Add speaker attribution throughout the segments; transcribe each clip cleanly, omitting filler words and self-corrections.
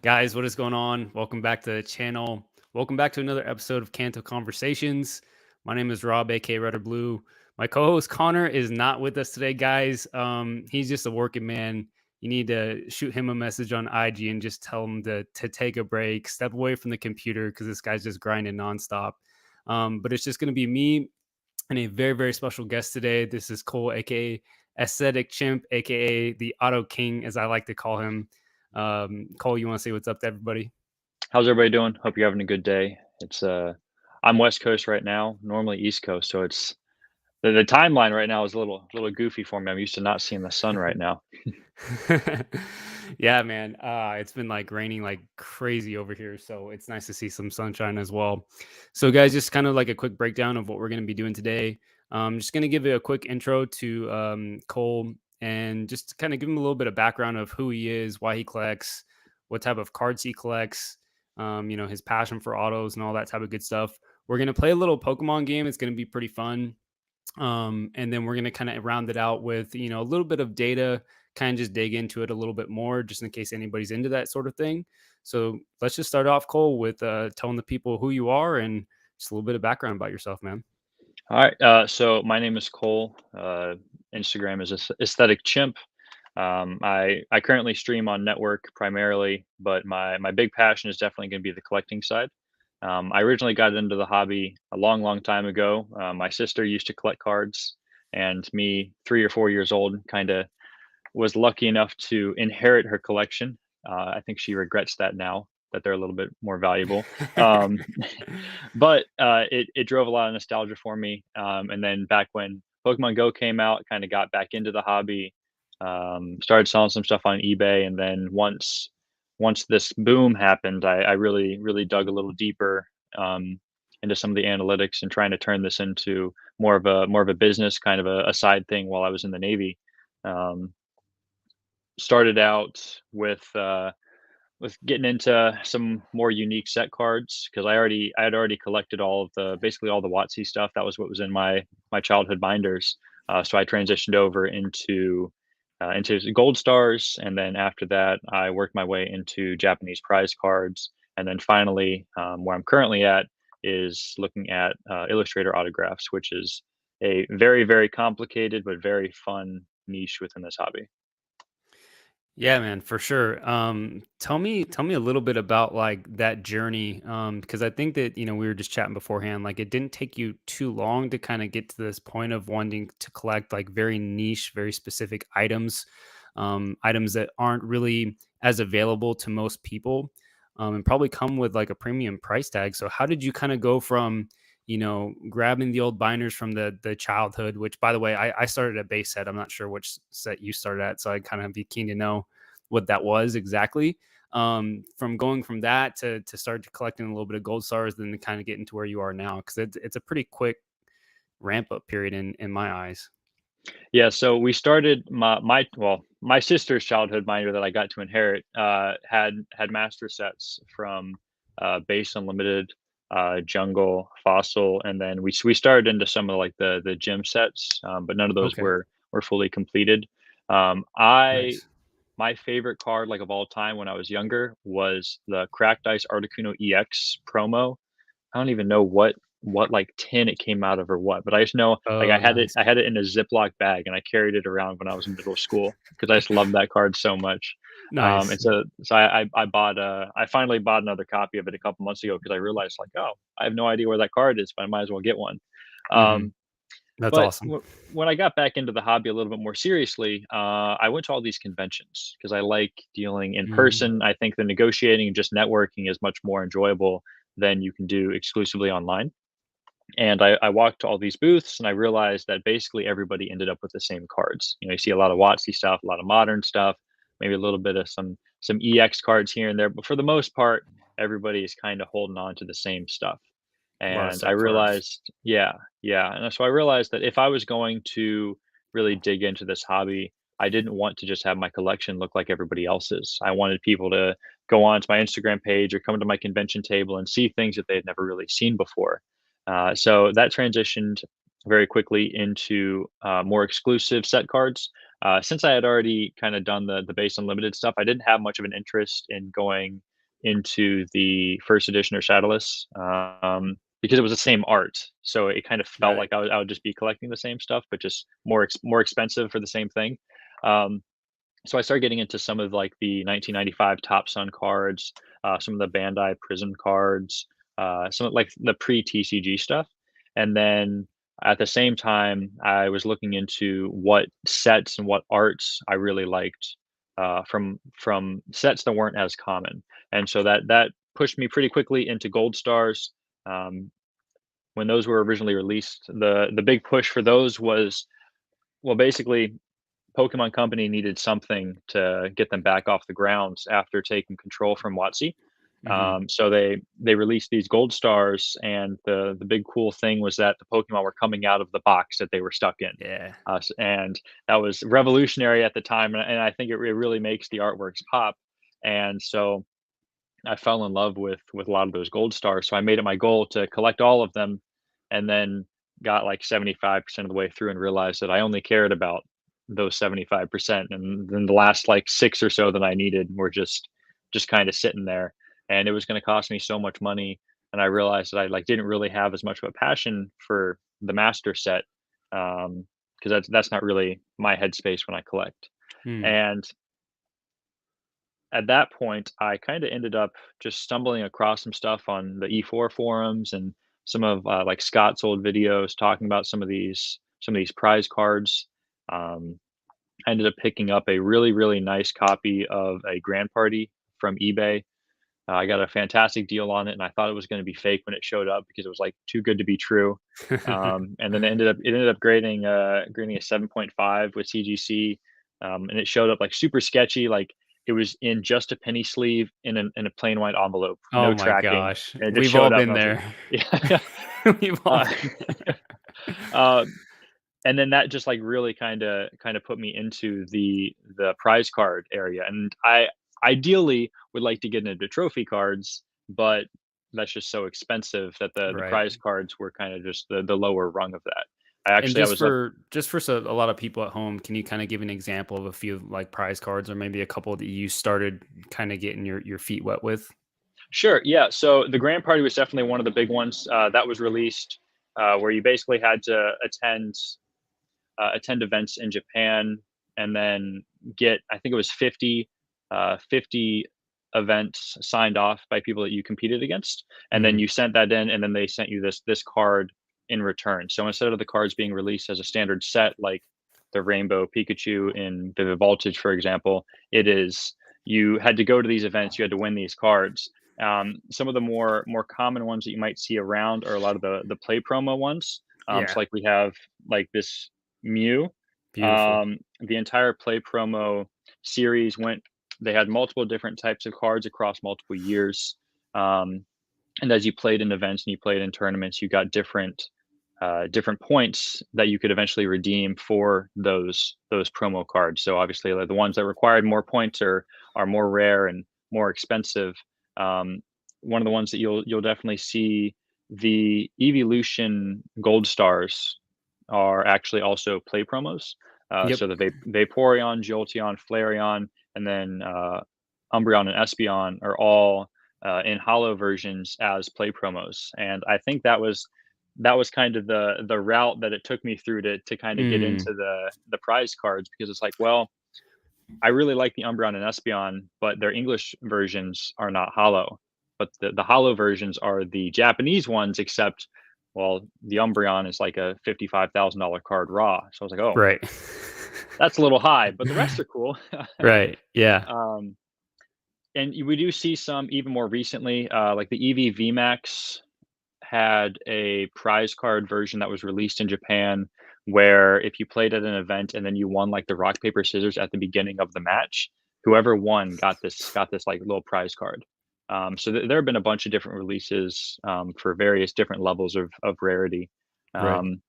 Speaker 1: Guys, what is going on? Welcome back to the channel. Welcome back to another episode of Kanto Conversations. My name is Rob, aka Red or Blue. My co-host Connor is not with us today, guys. He's just a working man. You need to shoot him a message on IG and just tell him to take a break, step away from the computer because this guy's just grinding nonstop. But it's just going to be me and a very, very special guest today. This is Cole, aka Aesthetic Chimp, aka the Auto King, as I like to call him. Cole, you want to say what's up to everybody?
Speaker 2: How's everybody doing? Hope you're having a good day. I'm West Coast right now, normally East Coast, so it's the timeline right now is a little goofy for me. I'm used to not seeing the sun right now.
Speaker 1: Yeah, man. It's been like raining like crazy over here, so it's nice to see some sunshine as well. So, guys, just kind of like a quick breakdown of what we're going to be doing today. Just going to give you a quick intro to Cole and just kind of give him a little bit of background of who he is, why he collects, what type of cards he collects, his passion for autos and all that type of good stuff. We're going to play a little Pokemon game. It's going to be pretty fun. And then we're going to kind of round it out with, a little bit of data, kind of just dig into it a little bit more, just in case anybody's into that sort of thing. So let's just start off, Cole, with telling the people who you are and just a little bit of background about yourself, man.
Speaker 2: All right, so my name is Cole. Instagram is Aesthetic Chimp. I currently stream on network primarily, but my big passion is definitely going to be the collecting side. I originally got into the hobby a long, long time ago. My sister used to collect cards, and me, 3 or 4 years old, kind of was lucky enough to inherit her collection. I think she regrets that now that they're a little bit more valuable. Um, but it drove a lot of nostalgia for me. And then back when Pokemon Go came out, kind of got back into the hobby. Started selling some stuff on eBay, and then once this boom happened, I really dug a little deeper into some of the analytics and trying to turn this into more of a business kind of a side thing while I was in the Navy. Um, Started out with getting into some more unique set cards because I had already collected all of the basically all the WOTC stuff. That was what was in my childhood binders. So I transitioned over into gold stars, and then after that, I worked my way into Japanese prize cards, and then finally, where I'm currently at is looking at illustrator autographs, which is a very complicated but very fun niche within this hobby.
Speaker 1: Yeah, man, for sure. Tell me a little bit about like that journey. Because I think that, we were just chatting beforehand, like it didn't take you too long to kind of get to this point of wanting to collect like very niche, very specific items, items that aren't really as available to most people, and probably come with like a premium price tag. So how did you kind of go from, grabbing the old binders from the childhood, which by the way, I started at base set. I'm not sure which set you started at, so I'd kind of be keen to know what that was exactly. From going from that to start collecting a little bit of gold stars, then to kind of get into where you are now, because it's a pretty quick ramp up period in my eyes.
Speaker 2: Yeah, so we started my sister's childhood binder that I got to inherit had master sets from base unlimited, jungle, fossil, and then we started into some of like the gym sets, but none of those
Speaker 1: Okay,
Speaker 2: were fully completed. I
Speaker 1: nice.
Speaker 2: My favorite card like of all time when I was younger was the Cracked Ice Articuno EX promo. I don't even know what, like, tin it came out of or what, but I just know, like,
Speaker 1: Oh, nice,
Speaker 2: I had it in a Ziploc bag, and I carried it around when I was in middle school because I just loved that card so much.
Speaker 1: nice.
Speaker 2: And so I finally bought another copy of it a couple months ago because I realized, like, "Oh, I have no idea where that card is, but I might as well get one."
Speaker 1: Hmm.
Speaker 2: Um,
Speaker 1: That's
Speaker 2: but
Speaker 1: awesome.
Speaker 2: when I got back into the hobby a little bit more seriously, I went to all these conventions because I like dealing in
Speaker 1: Mm,
Speaker 2: person. I think the negotiating and just networking is much more enjoyable than you can do exclusively online. And I walked to all these booths and I realized that basically everybody ended up with the same cards. You see a lot of WotC stuff, a lot of modern stuff, maybe a little bit of some EX cards here and there, but for the most part, everybody is kind of holding on to the same stuff.
Speaker 1: a lot of
Speaker 2: And I
Speaker 1: set cards.
Speaker 2: realized, yeah, yeah. And so I realized that if I was going to really dig into this hobby, I didn't want to just have my collection look like everybody else's. I wanted people to go on to my Instagram page or come to my convention table and see things that they had never really seen before. So that transitioned very quickly into more exclusive set cards. Since I had already kind of done the base unlimited stuff, I didn't have much of an interest in going. into the first edition or Shadowless, because it was the same art. So it kind of felt
Speaker 1: Right.
Speaker 2: like I would just be collecting the same stuff, but just more expensive for the same thing. Um, so I started getting into some of like the 1995 Top Sun cards, some of the Bandai Prism cards, some of like the pre TCG stuff, and then at the same time I was looking into what sets and what arts I really liked, from sets that weren't as common, and so that pushed me pretty quickly into Gold Stars. Um, when those were originally released, the big push for those was, well, basically Pokemon Company needed something to get them back off the ground after taking control from WOTC.
Speaker 1: Hmm.
Speaker 2: So they released these gold stars, and the big cool thing was that the Pokemon were coming out of the box that they were stuck in,
Speaker 1: Yeah.
Speaker 2: and that was revolutionary at the time, and I think it really makes the artworks pop. And so I fell in love with a lot of those gold stars. So I made it my goal to collect all of them, and then got like 75% of the way through and realized that I only cared about those 75%. And then the last like six or so that I needed were just kind of sitting there. And it was going to cost me so much money. And I realized that I like didn't really have as much of a passion for the master set. Because that's not really my headspace when I collect.
Speaker 1: Mm.
Speaker 2: And at that point, I kinda ended up just stumbling across some stuff on the E4 forums and some of, like, Scott's old videos talking about some of these prize cards. I ended up picking up a really, really nice copy of a Grand Party from eBay. I got a fantastic deal on it, and I thought it was gonna be fake when it showed up because it was, like, too good to be true. And then it ended up grading a 7.5 with CGC, and it showed up, like, super sketchy, like, it was in just a penny sleeve in a plain white envelope,
Speaker 1: Oh
Speaker 2: no
Speaker 1: my
Speaker 2: tracking,
Speaker 1: gosh.
Speaker 2: and it just
Speaker 1: We've all
Speaker 2: showed up, and
Speaker 1: been
Speaker 2: I was like,
Speaker 1: there.
Speaker 2: yeah.
Speaker 1: We've all
Speaker 2: Uh,
Speaker 1: been there.
Speaker 2: uh, and then that just, like, really kinda put me into the prize card area, and I ideally would like to get into trophy cards, but that's just so expensive that the
Speaker 1: Right.
Speaker 2: prize cards were kinda just the lower rung of that.
Speaker 1: And
Speaker 2: I
Speaker 1: just
Speaker 2: was up.
Speaker 1: for a lot of people at home, can you kind of give an example of a few like prize cards or maybe a couple that you started kind of getting your feet wet with?
Speaker 2: Sure, yeah, so the Grand Party was definitely one of the big ones, that was released, where you basically had to attend events in Japan, and then get, I think it was 50 events signed off by people that you competed against, and then
Speaker 1: Mhm.
Speaker 2: you sent that in, and then they sent you this card in return. So instead of the cards being released as a standard set, like the Rainbow Pikachu in Vivid Voltage, for example, it is, you had to go to these events, you had to win these cards. Some of the more common ones that you might see around are a lot of the play promo ones.
Speaker 1: Yeah.
Speaker 2: So like we have like this Mew.
Speaker 1: Beautiful.
Speaker 2: The entire play promo series went. They had multiple different types of cards across multiple years, um, and as you played in events and you played in tournaments, you got different points that you could eventually redeem for those promo cards. So obviously, like the ones that required more points are more rare and more expensive. Um, One of the ones that you'll definitely see, the Evolution Gold Stars are actually also play promos.
Speaker 1: Yep.
Speaker 2: So the Vaporeon, Jolteon, Flareon, and then Umbreon and Espeon are all in hollow versions as play promos. And I think that was kind of the route that it took me through to kind of get
Speaker 1: Mm,
Speaker 2: into the prize cards, because it's like, well, I really like the Umbreon and Espeon, but their English versions are not hollow. But the hollow versions are the Japanese ones, except, well, the Umbreon is like a $55,000 card raw. So I was like, oh,
Speaker 1: right.
Speaker 2: that's a little high, but the rest are cool.
Speaker 1: Right. Yeah.
Speaker 2: um, and we do see some even more recently, like the Eevee VMAX had a prize card version that was released in Japan, where if you played at an event and then you won like the rock paper scissors at the beginning of the match, whoever won got this like little prize card. So there have been a bunch of different releases, for various different levels of rarity.
Speaker 1: Right.
Speaker 2: Um,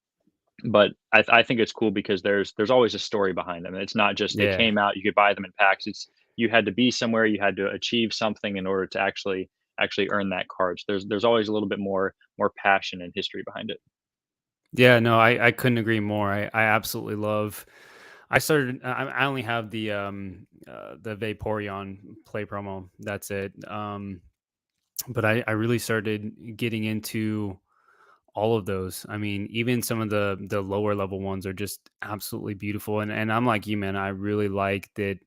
Speaker 2: but I think it's cool because there's always a story behind them. It's not just they
Speaker 1: Yeah.
Speaker 2: came out, you could buy them in packs. It's, you had to be somewhere, you had to achieve something in order to actually earn that card. So there's always a little bit more passion and history behind it.
Speaker 1: Yeah, no, I couldn't agree more. I absolutely love I only have the Vaporeon play promo. That's it. But I really started getting into all of those. I mean, even some of the lower level ones are just absolutely beautiful. And I'm like you, man. I really like that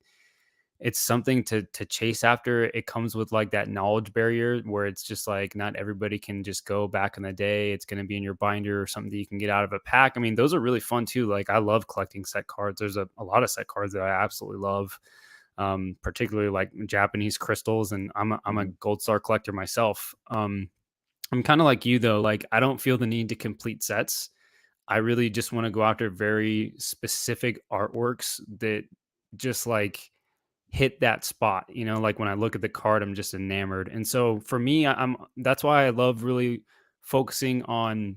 Speaker 1: it's something to chase after. It comes with like that knowledge barrier where it's just like not everybody can just go back in the day. It's going to be in your binder or something that you can get out of a pack. I mean, those are really fun too. Like I love collecting set cards. There's a lot of set cards that I absolutely love, particularly like Japanese crystals. And I'm a
Speaker 2: Hmm.
Speaker 1: gold star collector myself. I'm kind of like you though. Like I don't feel the need to complete sets. I really just want to go after very specific artworks that just like hit that spot, like when I look at the card, I'm just enamored. And so for me, I'm that's why I love really focusing on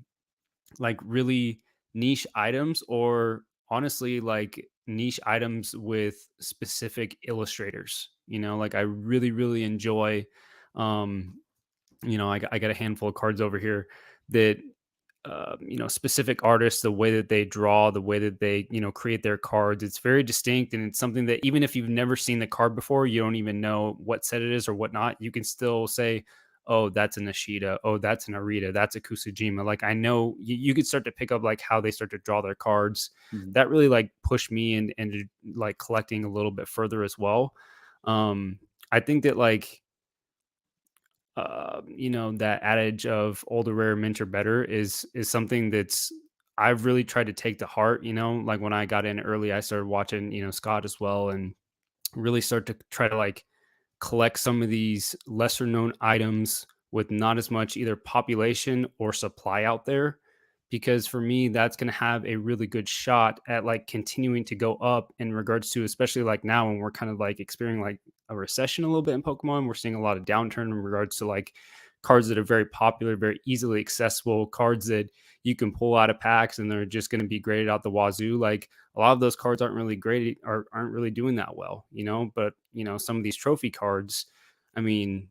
Speaker 1: like really niche items, or honestly like niche items with specific illustrators. Like I really, really enjoy um I got a handful of cards over here that specific artists, the way that they draw, the way that they, create their cards, it's very distinct. And it's something that even if you've never seen the card before, you don't even know what set it is or whatnot, you can still say, oh, that's a Nishida. Oh, that's an Arita. That's a Kusujima. Like I know you could start to pick up like how they start to draw their cards.
Speaker 2: Hmm.
Speaker 1: That really like pushed me into like collecting a little bit further as well. I think that like that adage of older rare mint are better is something that's I've really tried to take to heart. Like when I got in early, I started watching Scott as well, and really start to try to like collect some of these lesser known items with not as much either population or supply out there, because for me that's going to have a really good shot at like continuing to go up in regards to, especially like now when we're kind of like experiencing like a recession a little bit in Pokemon. We're seeing a lot of downturn in regards to like cards that are very popular, very easily accessible, cards that you can pull out of packs and they're just going to be graded out the wazoo. Like a lot of those cards aren't really graded or aren't really doing that well, but some of these trophy cards, I mean,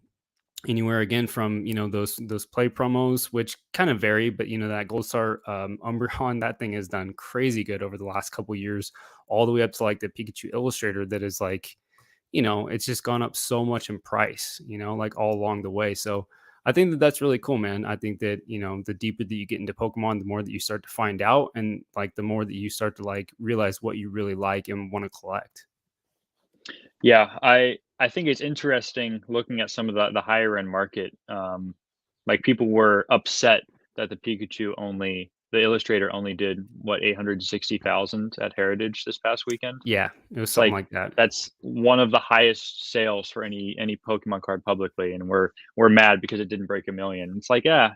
Speaker 1: anywhere again from those play promos, which kind of vary, but that Gold Star Umbreon, that thing has done crazy good over the last couple years, all the way up to like the Pikachu Illustrator that is like, it's just gone up so much in price, like all along the way. So I think that that's really cool, man. I think that, the deeper that you get into Pokemon, the more that you start to find out, and like the more that you start to like realize what you really like and want to collect.
Speaker 2: Yeah, I think it's interesting looking at some of the higher end market. Like people were upset that the illustrator only did what 860,000 at Heritage this past weekend.
Speaker 1: Yeah, it was
Speaker 2: It's
Speaker 1: something
Speaker 2: like
Speaker 1: like that.
Speaker 2: that's one of the highest sales for any Pokemon card publicly, and we're mad because it didn't break a million. It's like, yeah,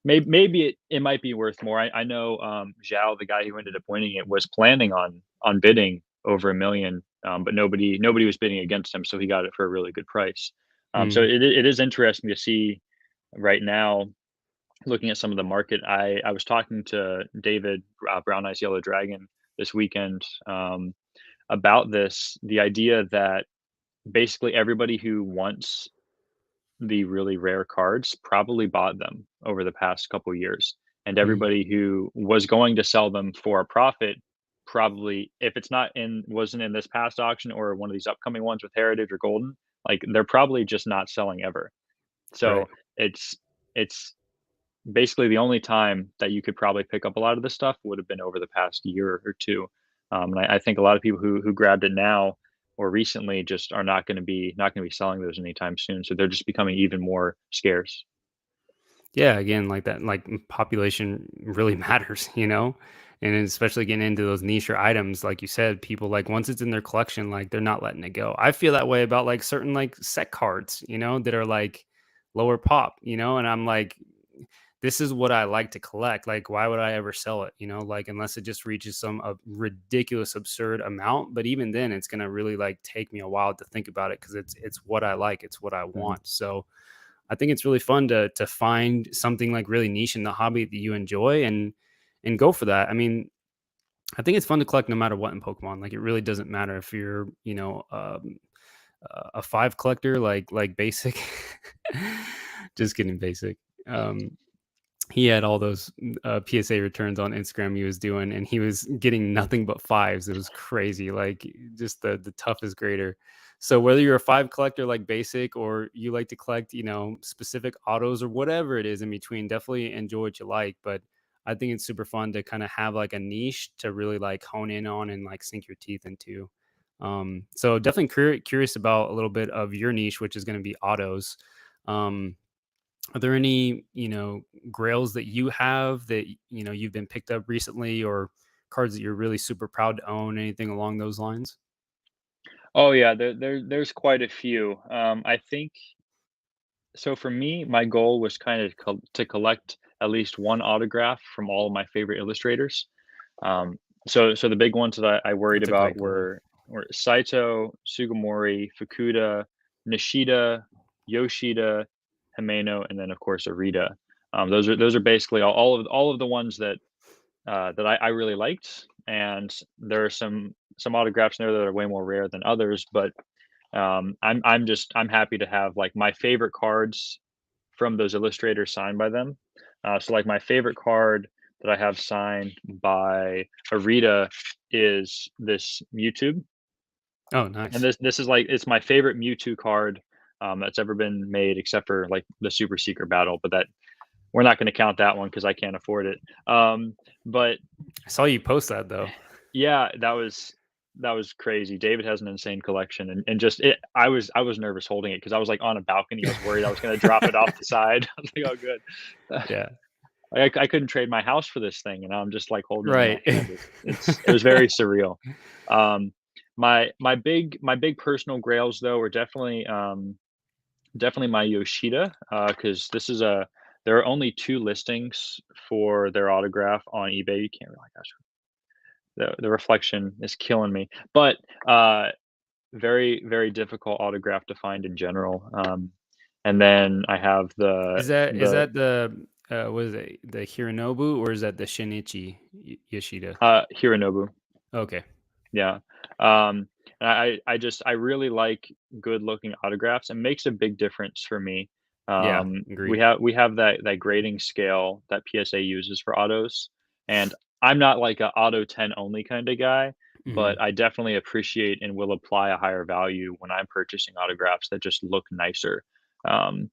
Speaker 2: maybe it might be worth more. I know, Zhao, the guy who ended up winning it, was planning on bidding over 1,000,000, but nobody was bidding against him, so he got it for a really good price. So
Speaker 1: Mm.
Speaker 2: it is interesting to see right now, looking at some of the market. I was talking to David, Brown Eyes Yellow Dragon, this weekend, about the idea that basically everybody who wants the really rare cards probably bought them over the past couple years, and
Speaker 1: Mm.
Speaker 2: everybody who was going to sell them for a profit probably, if it's not in wasn't in this past auction or one of these upcoming ones with Heritage or Golden, like they're probably just not selling ever.
Speaker 1: Right.
Speaker 2: So it's basically the only time that you could probably pick up a lot of this stuff would have been over the past year or two. And I think a lot of people who grabbed it now or recently just are not gonna be selling those anytime soon. So they're just becoming even more scarce.
Speaker 1: Yeah, again, like that, like population really matters, and especially getting into those niche items, like you said, people like once it's in their collection, like they're not letting it go. I feel that way about like certain like set cards, that are like lower pop, and I'm like, this is what I like to collect. Like, why would I ever sell it? Like unless it just reaches some ridiculous, absurd amount. But even then, it's gonna really like take me a while to think about it because it's what I like, it's what I
Speaker 2: Mhm.
Speaker 1: want. So I think it's really fun to find something like really niche in the hobby that you enjoy and go for that. I mean, I think it's fun to collect no matter what in Pokemon. Like it really doesn't matter if you're, a five collector like basic. Just kidding, basic. Um he had all those PSA returns on Instagram he was doing, and he was getting nothing but fives. It was crazy, like just the toughest grader. So whether you're a five collector like basic, or you like to collect, specific autos or whatever it is in between, definitely enjoy what you like. But I think it's super fun to kind of have like a niche to really like hone in on and like sink your teeth into. So definitely curious about a little bit of your niche, which is going to be autos. Um, are there any, grails that you have that, you've been picked up recently, or cards that you're really super proud to own, anything along those lines?
Speaker 2: Oh yeah, there's quite a few. I think so. For me, my goal was kind of to collect at least one autograph from all of my favorite illustrators. So the big ones that I worried
Speaker 1: That's a great
Speaker 2: about
Speaker 1: goal.
Speaker 2: were Saito, Sugimori, Fukuda, Nishida, Yoshida, Himeno, and then of course Arita. Those are basically all of the ones that I really liked, and there are some autographs in there that are way more rare than others. But I'm happy to have like my favorite cards from those illustrators signed by them. So like my favorite card that I have signed by Arita is this Mewtwo,
Speaker 1: Oh,
Speaker 2: and
Speaker 1: nice.
Speaker 2: this is like it's my favorite Mewtwo card that's ever been made, except for like the Super Secret Battle. But that we're not going to count that one because I can't afford it. But
Speaker 1: I saw you post that though.
Speaker 2: yeah, that was crazy. David has an insane collection, and just it. I was nervous holding it because I was like on a balcony. I was worried I was going to drop it off the side. I was like, oh, good.
Speaker 1: Yeah.
Speaker 2: I couldn't trade my house for this thing, and I'm just like holding it in my
Speaker 1: Right.
Speaker 2: hand. It was very surreal. Um, my big personal grails though were definitely my Yoshida, because this is a there are only 2 listings for their autograph on eBay. You can't really, gosh, the reflection is killing me. But, very, very difficult autograph to find in general. And then I have
Speaker 1: Is that the what is it, the Hironobu, or is that the Shinichi Yoshida?
Speaker 2: Hironobu.
Speaker 1: Okay.
Speaker 2: Yeah. And I really like good looking autographs. It makes a big difference for me.
Speaker 1: Yeah,
Speaker 2: We
Speaker 1: agreed.
Speaker 2: have that grading scale that PSA uses for autos, and I'm not like a auto 10 only kind of guy,
Speaker 1: Mhm.
Speaker 2: but I definitely appreciate and will apply a higher value when I'm purchasing autographs that just look nicer. Um,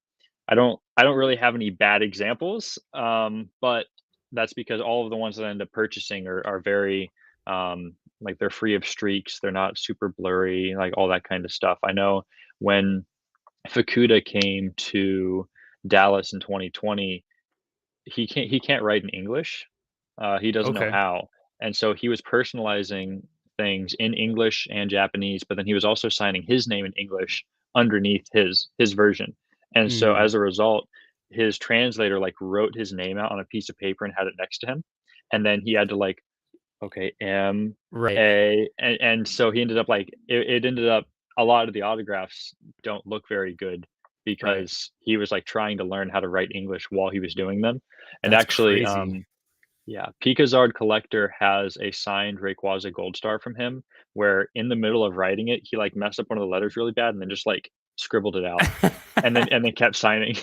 Speaker 2: I don't really have any bad examples, but that's because all of the ones that I end up purchasing are very like they're free of streaks, they're not super blurry, like all that kind of stuff. I know when Fukuda came to Dallas in 2020, he can't write in English. He doesn't know
Speaker 1: Okay.
Speaker 2: how, and so he was personalizing things in English and Japanese, but then he was also signing his name in English underneath his version. And so
Speaker 1: Mhm.
Speaker 2: as a result, his translator like wrote his name out on a piece of paper and had it next to him, and then he had to like okay,
Speaker 1: Right.
Speaker 2: A, and so he ended up like it ended up a lot of the autographs don't look very good
Speaker 1: Right.
Speaker 2: because he was, like, trying to learn how to write English while he was doing them, and
Speaker 1: That's
Speaker 2: actually,
Speaker 1: crazy.
Speaker 2: yeah, Pikazard Collector has a signed Rayquaza Gold Star from him, where in the middle of writing it, he, like, messed up one of the letters really bad and then just, like, scribbled it out, and then kept signing.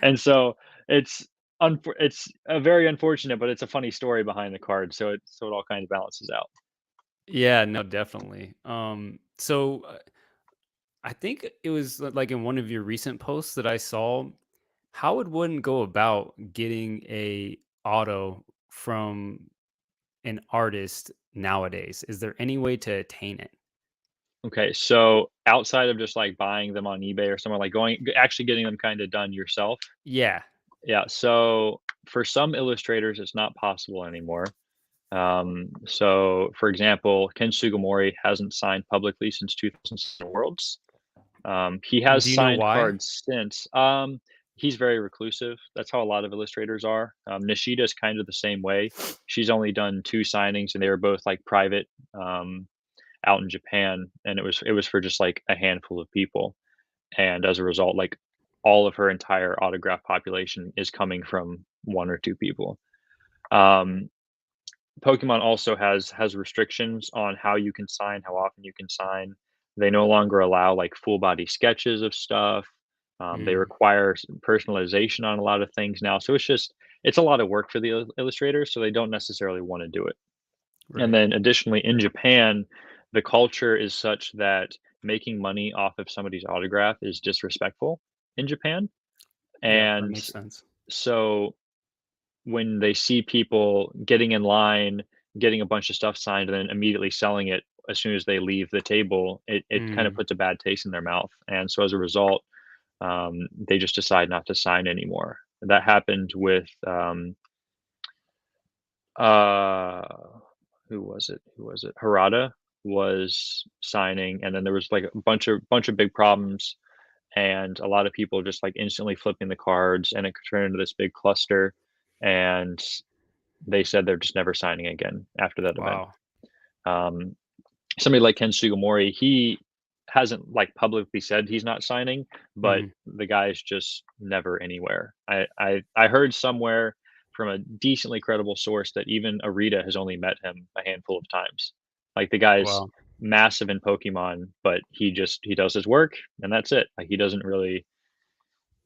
Speaker 2: And so it's a very unfortunate, but it's a funny story behind the card, so it all kind of balances out.
Speaker 1: Yeah, no, definitely. So I think it was like in one of your recent posts that I saw. How would one go about getting a auto from an artist nowadays? Is there any way to attain it?
Speaker 2: Okay, so outside of just, like, buying them on eBay or somewhere, like, actually getting them kinda done yourself,
Speaker 1: Yeah.
Speaker 2: yeah, so for some illustrators, it's not possible anymore. So, for example, Ken Sugimori hasn't signed publicly since 2007 Worlds. He has
Speaker 1: Do you know
Speaker 2: signed
Speaker 1: why?
Speaker 2: cards since. He's very reclusive. That's how a lot of illustrators are. Nishida is kind of the same way. She's only done 2 signings, and they were both, like, private, um, out in Japan, and it was for just, like, a handful of people, and as a result, like, all of her entire autograph population is coming from 1 or 2 people. Um, Pokemon also has restrictions on how you can sign, how often you can sign. They no longer allow, like, full body sketches of stuff. They
Speaker 1: Mm,
Speaker 2: require personalization on a lot of things now, so it's a lot of work for the illustrators, so they don't necessarily want to do it. And
Speaker 1: right.
Speaker 2: then additionally, in Japan, the culture is such that making money off of somebody's autograph is disrespectful in Japan.
Speaker 1: Yeah, that
Speaker 2: And
Speaker 1: makes sense.
Speaker 2: so when they see people getting in line, getting a bunch of stuff signed, and then immediately selling it as soon as they leave the table, it kind of
Speaker 1: Mm,
Speaker 2: puts a bad taste in their mouth. And so as a result, they just decide not to sign anymore. That happened with uh, who was it? Who was it? Harada was signing, and then there was like a bunch of big problems, and a lot of people just like instantly flipping the cards, and it could turn into this big cluster. And they said they're just never signing again after that event.
Speaker 1: wow.
Speaker 2: Um, Somebody like Ken Sugimori, he hasn't like publicly said he's not signing, but
Speaker 1: Mhm.
Speaker 2: the guy's just never anywhere. I heard somewhere from a decently credible source that even Arita has only met him a handful of times. Like the guy's
Speaker 1: Wow.
Speaker 2: massive in Pokemon, but he does his work and that's it. Like he doesn't really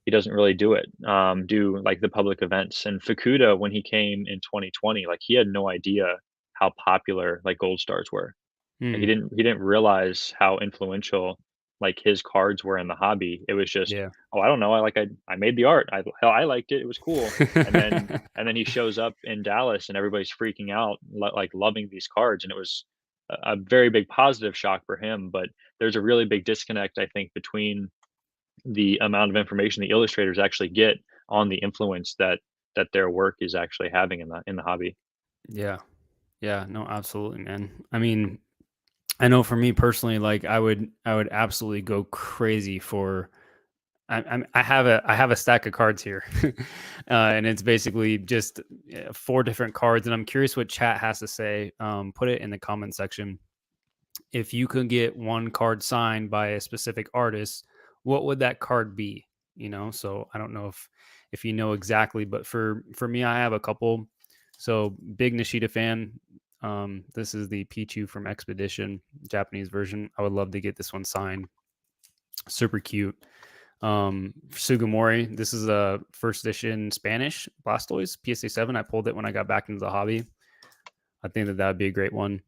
Speaker 2: do like the public events. And Fukuda, when he came in 2020, like he had no idea how popular like gold stars were. Like,
Speaker 1: Mm,
Speaker 2: he didn't realize how influential, like, his cards were in the hobby. It was just,
Speaker 1: yeah.
Speaker 2: "Oh, I don't know, I made the art. Hell, I liked it, it was cool." And then he shows up in Dallas and everybody's freaking out, like, loving these cards, and it was a very big positive shock for him, but there's a really big disconnect, I think, between the amount of information the illustrators actually get on the influence that their work is actually having in the hobby.
Speaker 1: Yeah. Yeah, no, absolutely, man. I mean, I know for me personally, like I would absolutely go crazy for I have a stack of cards here, and it's basically just 4 different cards. And I'm curious what chat has to say. Put it in the comment section. If you could get one card signed by a specific artist, what would that card be? So I don't know if you know exactly, but for me, I have a couple. So big Nishida fan. This is the Pichu from Expedition, Japanese version. I would love to get this one signed. Super cute. Sugimori. This is a first edition Spanish Blastoise PSA 7. I pulled it when I got back into the hobby. I think that would be a great one.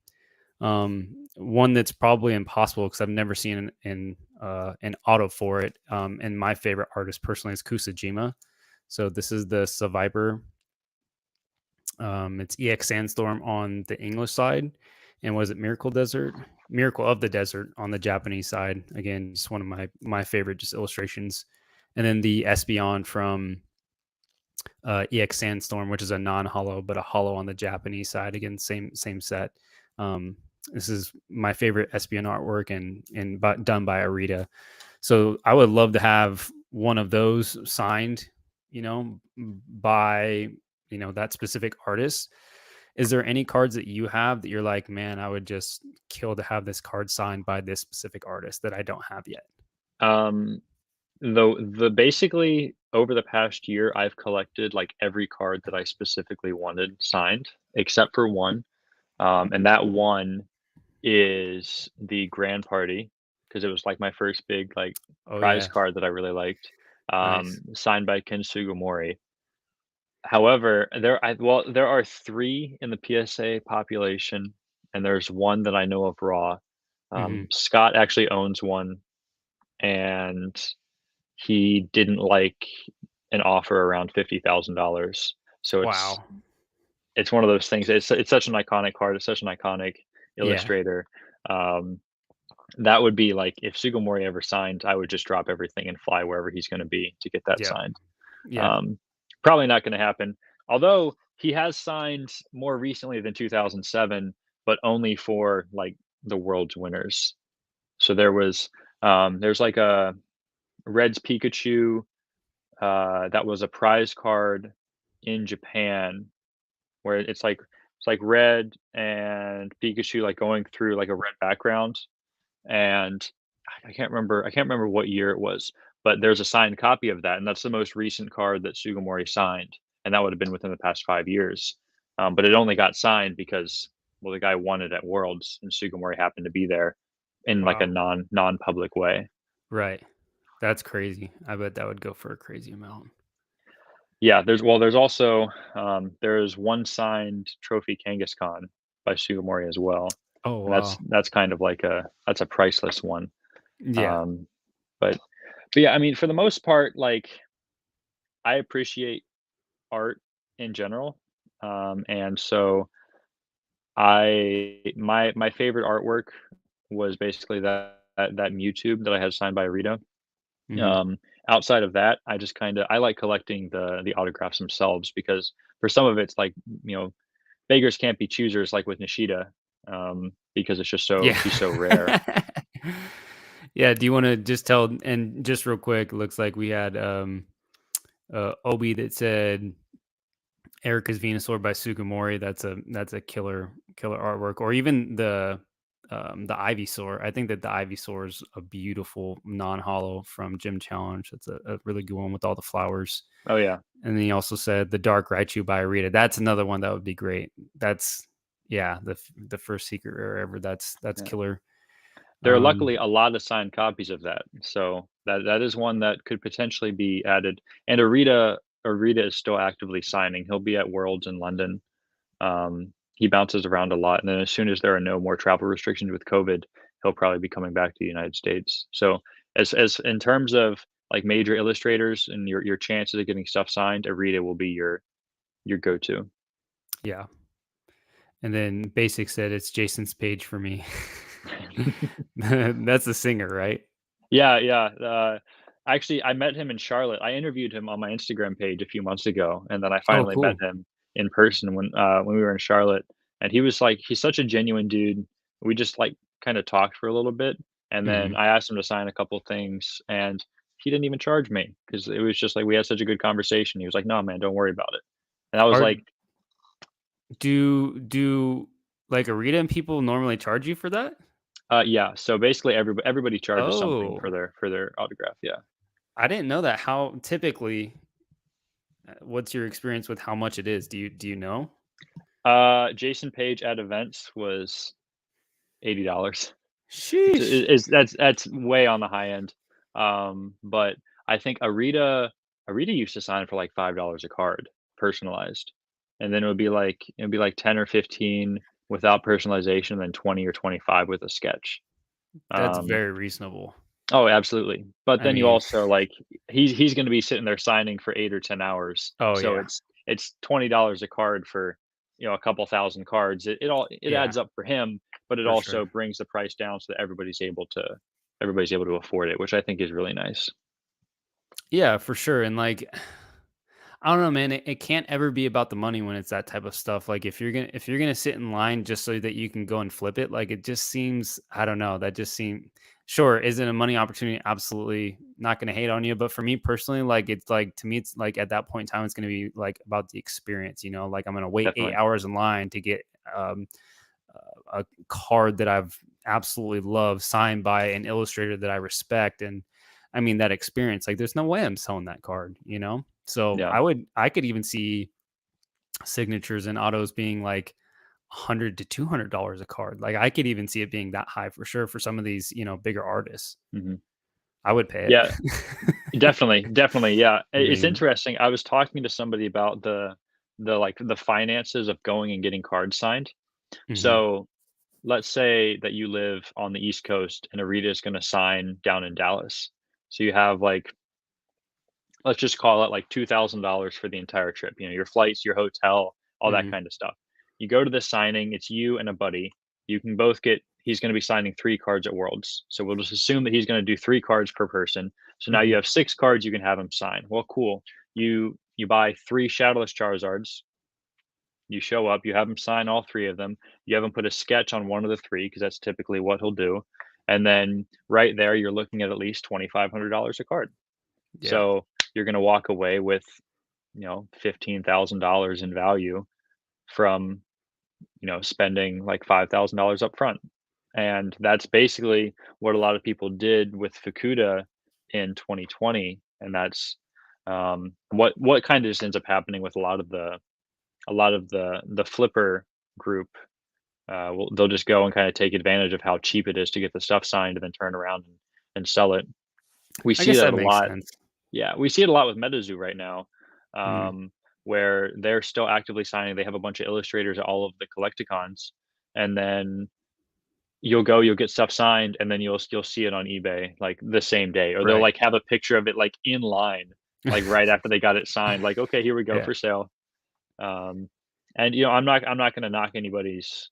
Speaker 1: One that's probably impossible because I've never seen an auto for it. And my favorite artist personally is Kusajima. So this is the Survivor. It's EX Sandstorm on the English side, and was it Miracle Desert? Miracle of the Desert on the Japanese side. Again, just one of my favorite just illustrations. And then the Espeon from EX Sandstorm, which is a non-hollow, but a hollow on the Japanese side. Again, same set. Um, this is my favorite Espeon artwork, and done by Arita. So I would love to have one of those signed, by that specific artist. Is there any cards that you have that you're like, man, I would just kill to have this card signed by this specific artist that I don't have yet?
Speaker 2: Um the basically over the past year, I've collected like every card that I specifically wanted signed, except for one. And that one is the Grand Party because it was like my first big like
Speaker 1: Oh
Speaker 2: prize
Speaker 1: yeah,
Speaker 2: card that I really liked.
Speaker 1: nice.
Speaker 2: Signed by Ken Sugimori. However, there are 3 in the PSA population, and there's one that I know of raw.
Speaker 1: Hmm.
Speaker 2: Scott actually owns one, and he didn't like an offer around $50,000. So
Speaker 1: Wow.
Speaker 2: it's one of those things. It's such an iconic card. It's such an iconic
Speaker 1: Yeah.
Speaker 2: illustrator. Um, that would be like if Sugimori ever signed, I would just drop everything and fly wherever he's going to be to get that
Speaker 1: Yep.
Speaker 2: signed.
Speaker 1: Yeah.
Speaker 2: Um, Probably not going to happen. Although he has signed more recently than 2007, but only for like the world's winners. So there's like a Red's Pikachu that was a prize card in Japan where it's like red and Pikachu like going through like a red background, and I can't remember what year it was, but there's a signed copy of that, and that's the most recent card that Sugimori signed, and that would have been within the past 5 years. But it only got signed because well the guy won it at Worlds and Sugimori happened to be there in like a
Speaker 1: Wow.
Speaker 2: non public way.
Speaker 1: Right. That's crazy. I bet that would go for a crazy amount.
Speaker 2: Yeah, there's also there's one signed trophy Kangaskhan by Sugimori as well,
Speaker 1: Oh,
Speaker 2: and that's
Speaker 1: wow.
Speaker 2: that's kind of like a priceless one.
Speaker 1: Yeah.
Speaker 2: Um, but yeah, I mean, for the most part, like I appreciate art in general, and so my favorite artwork was basically that Mewtwo that I had signed by Rita.
Speaker 1: Mhm.
Speaker 2: Um, Outside of that, I like collecting the autographs themselves because for some of it's like, you know, beggars can't be choosers like with Nishida, because it's just so
Speaker 1: Yeah.
Speaker 2: she's so rare.
Speaker 1: Yeah, do you wanna just tell and just real quick, looks like we had, Obi that said Erica's Venusaur by Sugimori. That's a killer artwork, or even the Ivysaur. I think that the Ivysaur is a beautiful non-hollow from Gym Challenge. That's a really good one with all the flowers.
Speaker 2: Oh yeah,
Speaker 1: And then he also said the Dark Raichu by Arita. That's another one that would be great. That's yeah, the first secret rare ever. That's
Speaker 2: yeah.
Speaker 1: killer.
Speaker 2: There are
Speaker 1: Um,
Speaker 2: luckily a lot of signed copies of that, so that is one that could potentially be added. And Arita is still actively signing. He'll be at Worlds in London. He bounces around a lot, and then as soon as there are no more travel restrictions with COVID, he'll probably be coming back to the United States. So, as in terms of like major illustrators and your chances of getting stuff signed, Arita will be your go-to.
Speaker 1: yeah. And then Basic said it's Jason's page for me. That's the singer, right?
Speaker 2: Yeah, yeah. Actually, I met him in Charlotte. I interviewed him on my Instagram page a few months ago, and then I
Speaker 1: Oh,
Speaker 2: finally met
Speaker 1: cool.
Speaker 2: him in person when we were in Charlotte. And he's such a genuine dude. We just like kind of talked for a little bit, and then
Speaker 1: Mhm.
Speaker 2: I asked him to sign a couple things, and he didn't even charge me because it was just like we had such a good conversation. He was like, "No, man, don't worry about it." And I was
Speaker 1: Are
Speaker 2: like,
Speaker 1: do like Arita and people normally charge you for that?
Speaker 2: "Yeah." So basically, everybody charges something
Speaker 1: Oh,
Speaker 2: for their autograph. Yeah.
Speaker 1: I didn't know that. How typically, what's your experience with how much it is? Do you know?
Speaker 2: Jason Page at events was $80.
Speaker 1: Sheesh.
Speaker 2: That's way on the high end. But I think Arita used to sign for like $5 a card, personalized. And then it'd be like 10 or 15 without personalization, then 20 or 25 with a sketch.
Speaker 1: That's
Speaker 2: Um,
Speaker 1: very reasonable.
Speaker 2: oh, absolutely. But
Speaker 1: I
Speaker 2: then you
Speaker 1: mean,
Speaker 2: also like he's gonna be sitting there signing for 8 or 10 hours.
Speaker 1: oh
Speaker 2: So
Speaker 1: yeah,
Speaker 2: it's $20 a card for, a couple thousand cards. It
Speaker 1: yeah,
Speaker 2: adds up for him, but it
Speaker 1: for
Speaker 2: also
Speaker 1: sure.
Speaker 2: brings the price down so that everybody's able to afford it, which I think is really nice.
Speaker 1: Yeah, for sure. And like, I don't know, man. It can't ever be about the money when it's that type of stuff. Like if you're gonna sit in line just so that you can go and flip it, like it just seems, I don't know. That just seems sure isn't a money opportunity. Absolutely not gonna hate on you, but for me personally, like it's like to me, it's like at that point in time, it's gonna be like about the experience. Like I'm gonna wait eight
Speaker 2: Definitely.
Speaker 1: hours in line to get um, a card that I've absolutely loved signed by an illustrator that I respect. And I mean, that experience, like, there's no way I'm selling that card. So
Speaker 2: Yeah.
Speaker 1: I could even see signatures and autos being like 100 to $200 a card. Like, I could even see it being that high for sure for some of these, bigger artists.
Speaker 2: Hmm.
Speaker 1: I would pay
Speaker 2: Yeah.
Speaker 1: it.
Speaker 2: Definitely. Definitely. Yeah.
Speaker 1: I
Speaker 2: It's
Speaker 1: mean,
Speaker 2: interesting. I was talking to somebody about the finances of going and getting cards signed.
Speaker 1: mhm,
Speaker 2: So let's say that you live on the East Coast and Arita is going to sign down in Dallas. So you have like, let's just call it like $2,000 for the entire trip, your flights, your hotel, all that
Speaker 1: mhm,
Speaker 2: kind of stuff. You go to this signing, it's you and a buddy. You can both he's going to be signing 3 cards at Worlds. So we'll just assume that he's going to do 3 cards per person. So now you
Speaker 1: mhm,
Speaker 2: have 6 cards you can have him sign. Well, cool. You buy 3 Shadowless Charizards. You show up, you have him sign all 3 of them. You have him put a sketch on one of the 3 because that's typically what he'll do. And then right there, you're looking at least $2,500 a card.
Speaker 1: yeah,
Speaker 2: So you're going to walk away with, $15,000 in value from, spending like $5,000 up front. And that's basically what a lot of people did with Fukuda in 2020. And that's what kind of just ends up happening with a lot of the flipper group. They'll just go and kind of take advantage of how cheap it is to get the stuff signed and then turn around and sell it. We
Speaker 1: I
Speaker 2: see
Speaker 1: guess
Speaker 2: that
Speaker 1: that
Speaker 2: a
Speaker 1: makes
Speaker 2: lot.
Speaker 1: sense.
Speaker 2: Yeah, we see it a lot with MetaZoo right now,
Speaker 1: Mhm.
Speaker 2: where they're still actively signing. They have a bunch of illustrators at all of the Collecticons, and then you'll get stuff signed, and then you'll see it on eBay, like, the same day, or they'll,
Speaker 1: Right.
Speaker 2: like, have a picture of it, like, in line, like, right after they got it signed, like, "Okay, here we go
Speaker 1: Yeah,
Speaker 2: for sale." Um, and, I'm not gonna knock anybody's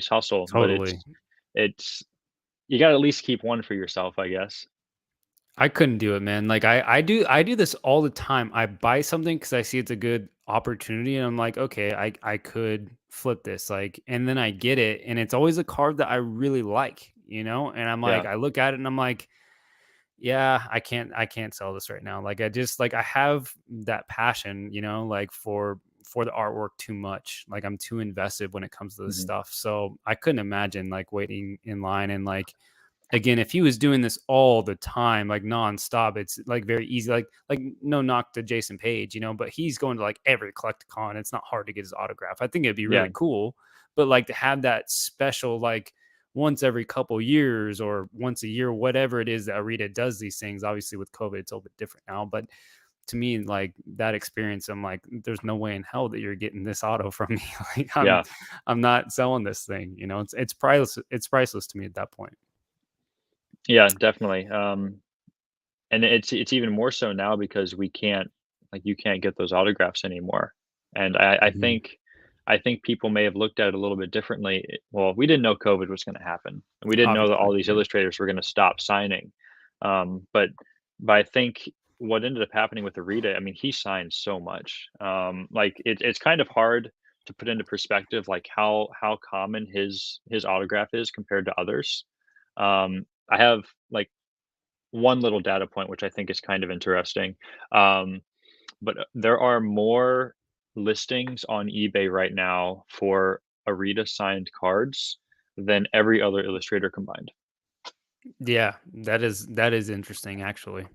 Speaker 2: hustle, but
Speaker 1: totally.
Speaker 2: it's you gotta at least keep one for yourself, I guess.
Speaker 1: I couldn't do it, man. Like I do this all the time. I buy something because I see it's a good opportunity, and I'm like, okay, I could flip this, like, and then I get it, and it's always a card that I really like, and I'm like,
Speaker 2: Yeah,
Speaker 1: I look at it, and I'm like, yeah, I can't sell this right now. Like I just like I have that passion, like for the artwork too much. Like I'm too invested when it comes to this
Speaker 2: mhm,
Speaker 1: stuff. So I couldn't imagine like waiting in line and like again, if he was doing this all the time, like nonstop, it's like very easy. Like no knock to Jason Page, but he's going to like every Collecticon. It's not hard to get his autograph. I think it'd be
Speaker 2: yeah,
Speaker 1: really cool, but like to have that special like once every couple years or once a year, whatever it is that Arita does these things. Obviously, with COVID, it's a little bit different now, but to me, like that experience, I'm like, there's no way in hell that you're getting this auto from me. Like I'm,
Speaker 2: yeah.
Speaker 1: I'm not selling this thing. It's priceless. It's priceless to me at that point.
Speaker 2: Yeah, definitely, and it's even more so now because you can't get those autographs anymore, and
Speaker 1: Mhm.
Speaker 2: I think people may have looked at it a little bit differently. Well, we didn't know COVID was gonna happen, and we didn't know that all
Speaker 1: Obviously,
Speaker 2: these
Speaker 1: yeah.
Speaker 2: illustrators were gonna stop signing, but I think what ended up happening with Arita, I mean, he signed so much, like, it's kind of hard to put into perspective, like, how common his autograph is compared to others. I have, like, one little data point, which I think is kind of interesting. Um, but there are more listings on eBay right now for Arita signed cards than every other illustrator combined.
Speaker 1: Yeah, that is interesting actually.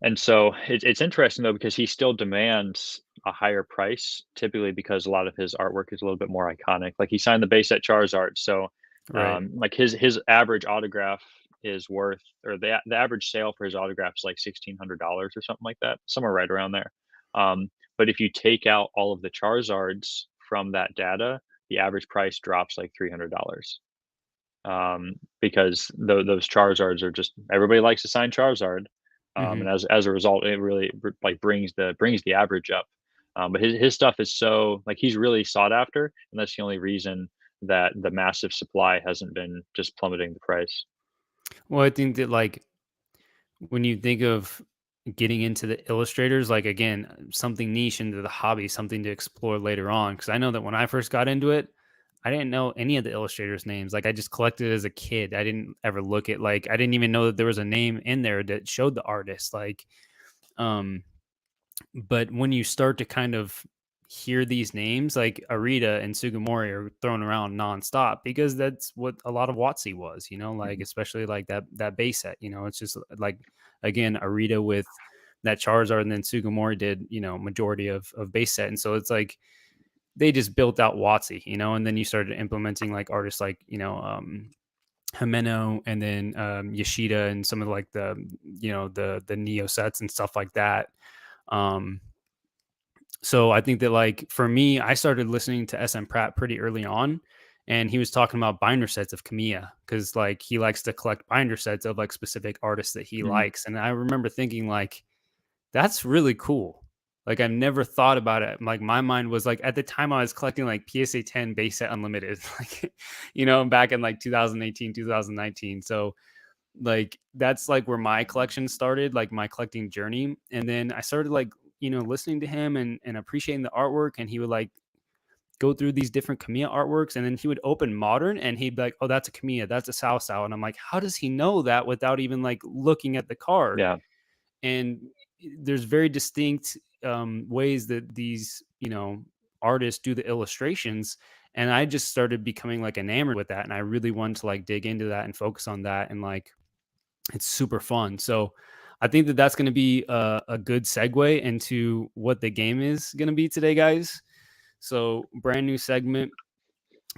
Speaker 2: And so it's interesting though because he still demands a higher price, typically because a lot of his artwork is a little bit more iconic. Like he signed the base set Charizard, so
Speaker 1: Right.
Speaker 2: like his average autograph is worth, or the average sale for his autograph is like $1,600 or something like that, somewhere right around there. But if you take out all of the Charizards from that data, the average price drops like $300. Because those Charizards are just, everybody likes to sign Charizard, and
Speaker 1: Mhm.
Speaker 2: as a result, it really like brings the average up. But his stuff is so, like, he's really sought after, and that's the only reason that the massive supply hasn't been just plummeting the price.
Speaker 1: Well, I think that like when you think of getting into the illustrators, like again, something niche into the hobby, something to explore later on. Because I know that when I first got into it, I didn't know any of the illustrators' names. Like I just collected as a kid. I didn't ever look at like I didn't even know that there was a name in there that showed the artist. Um, but when you start to kind of hear these names, like Arita and Sugimori are thrown around nonstop because that's what a lot of WotC was, like
Speaker 2: Mhm.
Speaker 1: especially like that base set, it's just like again Arita with that Charizard and then Sugimori did, majority of base set. And so it's like they just built out WotC, and then you started implementing like artists like, Himeno and then Yoshida and some of like the Neo sets and stuff like that. Um, so I think that like for me, I started listening to SM Pratt pretty early on, and he was talking about binder sets of Kamiya because like he likes to collect binder sets of like specific artists that he
Speaker 2: Mhm.
Speaker 1: likes. And I remember thinking like that's really cool. Like I never thought about it. Like my mind was like at the time I was collecting like PSA 10 base set unlimited, like back in like 2018, 2019. So like that's like where my collection started, like my collecting journey. And then I started like, listening to him and appreciating the artwork. And he would like go through these different Kamiya artworks. And then he would open modern and he'd be like, oh, that's a Kamiya, that's a Sao Sao. And I'm like, how does he know that without even like looking at the card?
Speaker 2: Yeah,
Speaker 1: And there's very distinct ways that these, artists do the illustrations. And I just started becoming like enamored with that. And I really wanted to like dig into that and focus on that. And like, it's super fun. So I think that that's going to be a good segue into what the game is going to be today, guys. So brand new segment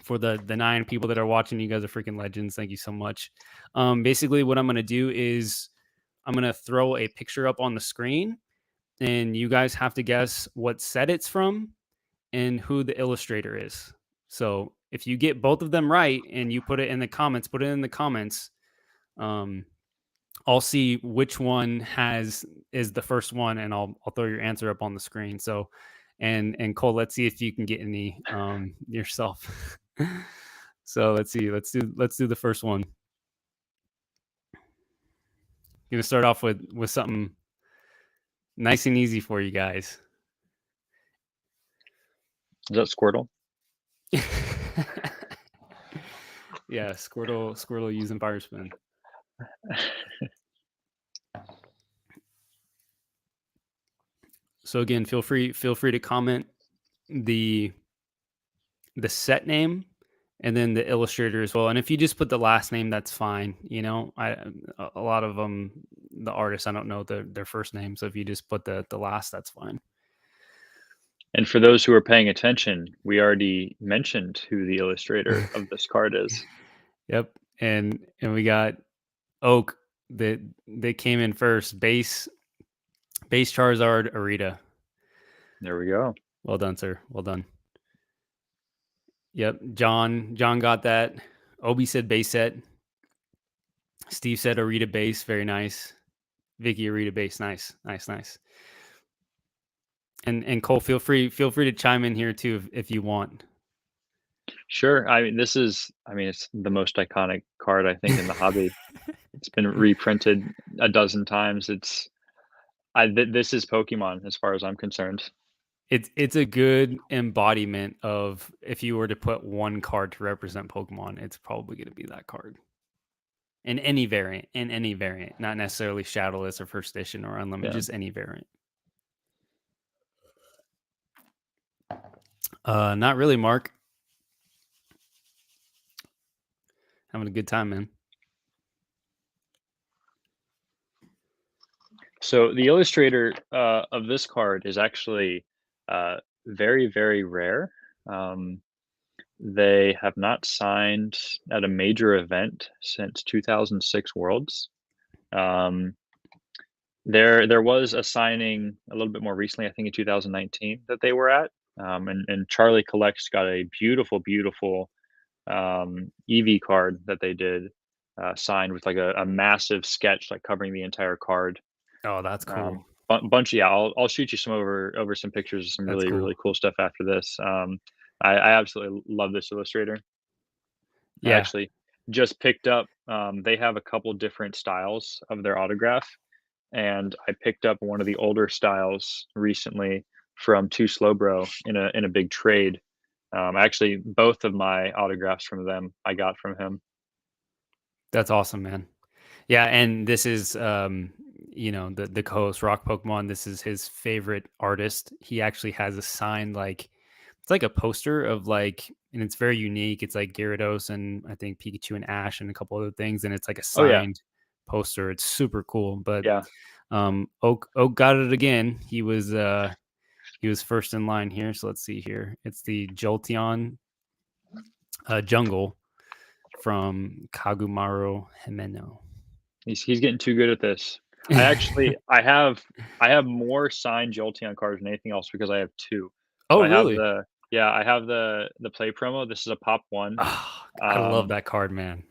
Speaker 1: for the 9 people that are watching. You guys are freaking legends. Thank you so much. Basically, what I'm going to do is I'm gonna throw a picture up on the screen, and you guys have to guess what set it's from and who the illustrator is. So if you get both of them right and you put it in the comments, put it in the comments. Um, I'll see which one is the first one, and I'll throw your answer up on the screen. So, and Cole, let's see if you can get any yourself. So let's see. Let's do the first one. Gonna start off with something nice and easy for you guys.
Speaker 2: Is that Squirtle?
Speaker 1: Yeah, Squirtle using Fire Spin. So again, feel free to comment the set name and then the illustrator as well. And if you just put the last name, that's fine. You know, a lot of them, the artists, I don't know their first name, so if you just put the last, that's fine.
Speaker 2: And for those who are paying attention, we already mentioned who the illustrator of this card is.
Speaker 1: Yep, and we got Oak that came in first. Base Charizard Arita.
Speaker 2: There we go.
Speaker 1: Well done, sir. Well done. Yep, John got that. Obi said base set. Steve said Arita base. Very nice. Vicky Arita base. Nice. And Cole, feel free to chime in here too if you want.
Speaker 2: Sure. I mean, it's the most iconic card I think in the hobby. It's been reprinted a dozen times. This is Pokemon as far as I'm concerned.
Speaker 1: It's a good embodiment of, if you were to put one card to represent Pokemon, it's probably going to be that card. In any variant, not necessarily Shadowless or First Edition or Unlimited, just any variant. Not really, Mark. Having a good time, man.
Speaker 2: So the illustrator of this card is actually very, very rare. They have not signed at a major event since 2006 Worlds. There was a signing a little bit more recently, I think in 2019, that they were at, and Charlie Collects got a beautiful Eevee card that they did, signed with like a massive sketch like covering the entire card.
Speaker 1: Oh, that's cool.
Speaker 2: Bunch, yeah. I'll shoot you some over some pictures of some
Speaker 1: That's
Speaker 2: really
Speaker 1: cool.
Speaker 2: cool stuff after this. I absolutely love this illustrator. I
Speaker 1: Yeah.
Speaker 2: actually just picked up. They have a couple different styles of their autograph, and I picked up one of the older styles recently from Too Slow Bro in a big trade. Actually, both of my autographs from them I got from him.
Speaker 1: That's awesome, man. Yeah, and this is the co-host Rocpokemon. This is his favorite artist. He actually has a sign, like it's like a poster of like, and it's very unique. It's like Gyarados and I think Pikachu and Ash and a couple other things, and it's like a
Speaker 2: Oh yeah,
Speaker 1: signed poster. It's super cool. But
Speaker 2: yeah.
Speaker 1: Oak got it again. He was first in line here. So let's see here. It's the Jolteon Jungle from Kagumaro Himeno.
Speaker 2: He's getting too good at this. I have more signed Jolteon cards than anything else because I have two.
Speaker 1: Oh,
Speaker 2: So
Speaker 1: really?
Speaker 2: I have the play promo. This is a pop one.
Speaker 1: Oh, I love
Speaker 2: Um,
Speaker 1: that card, man.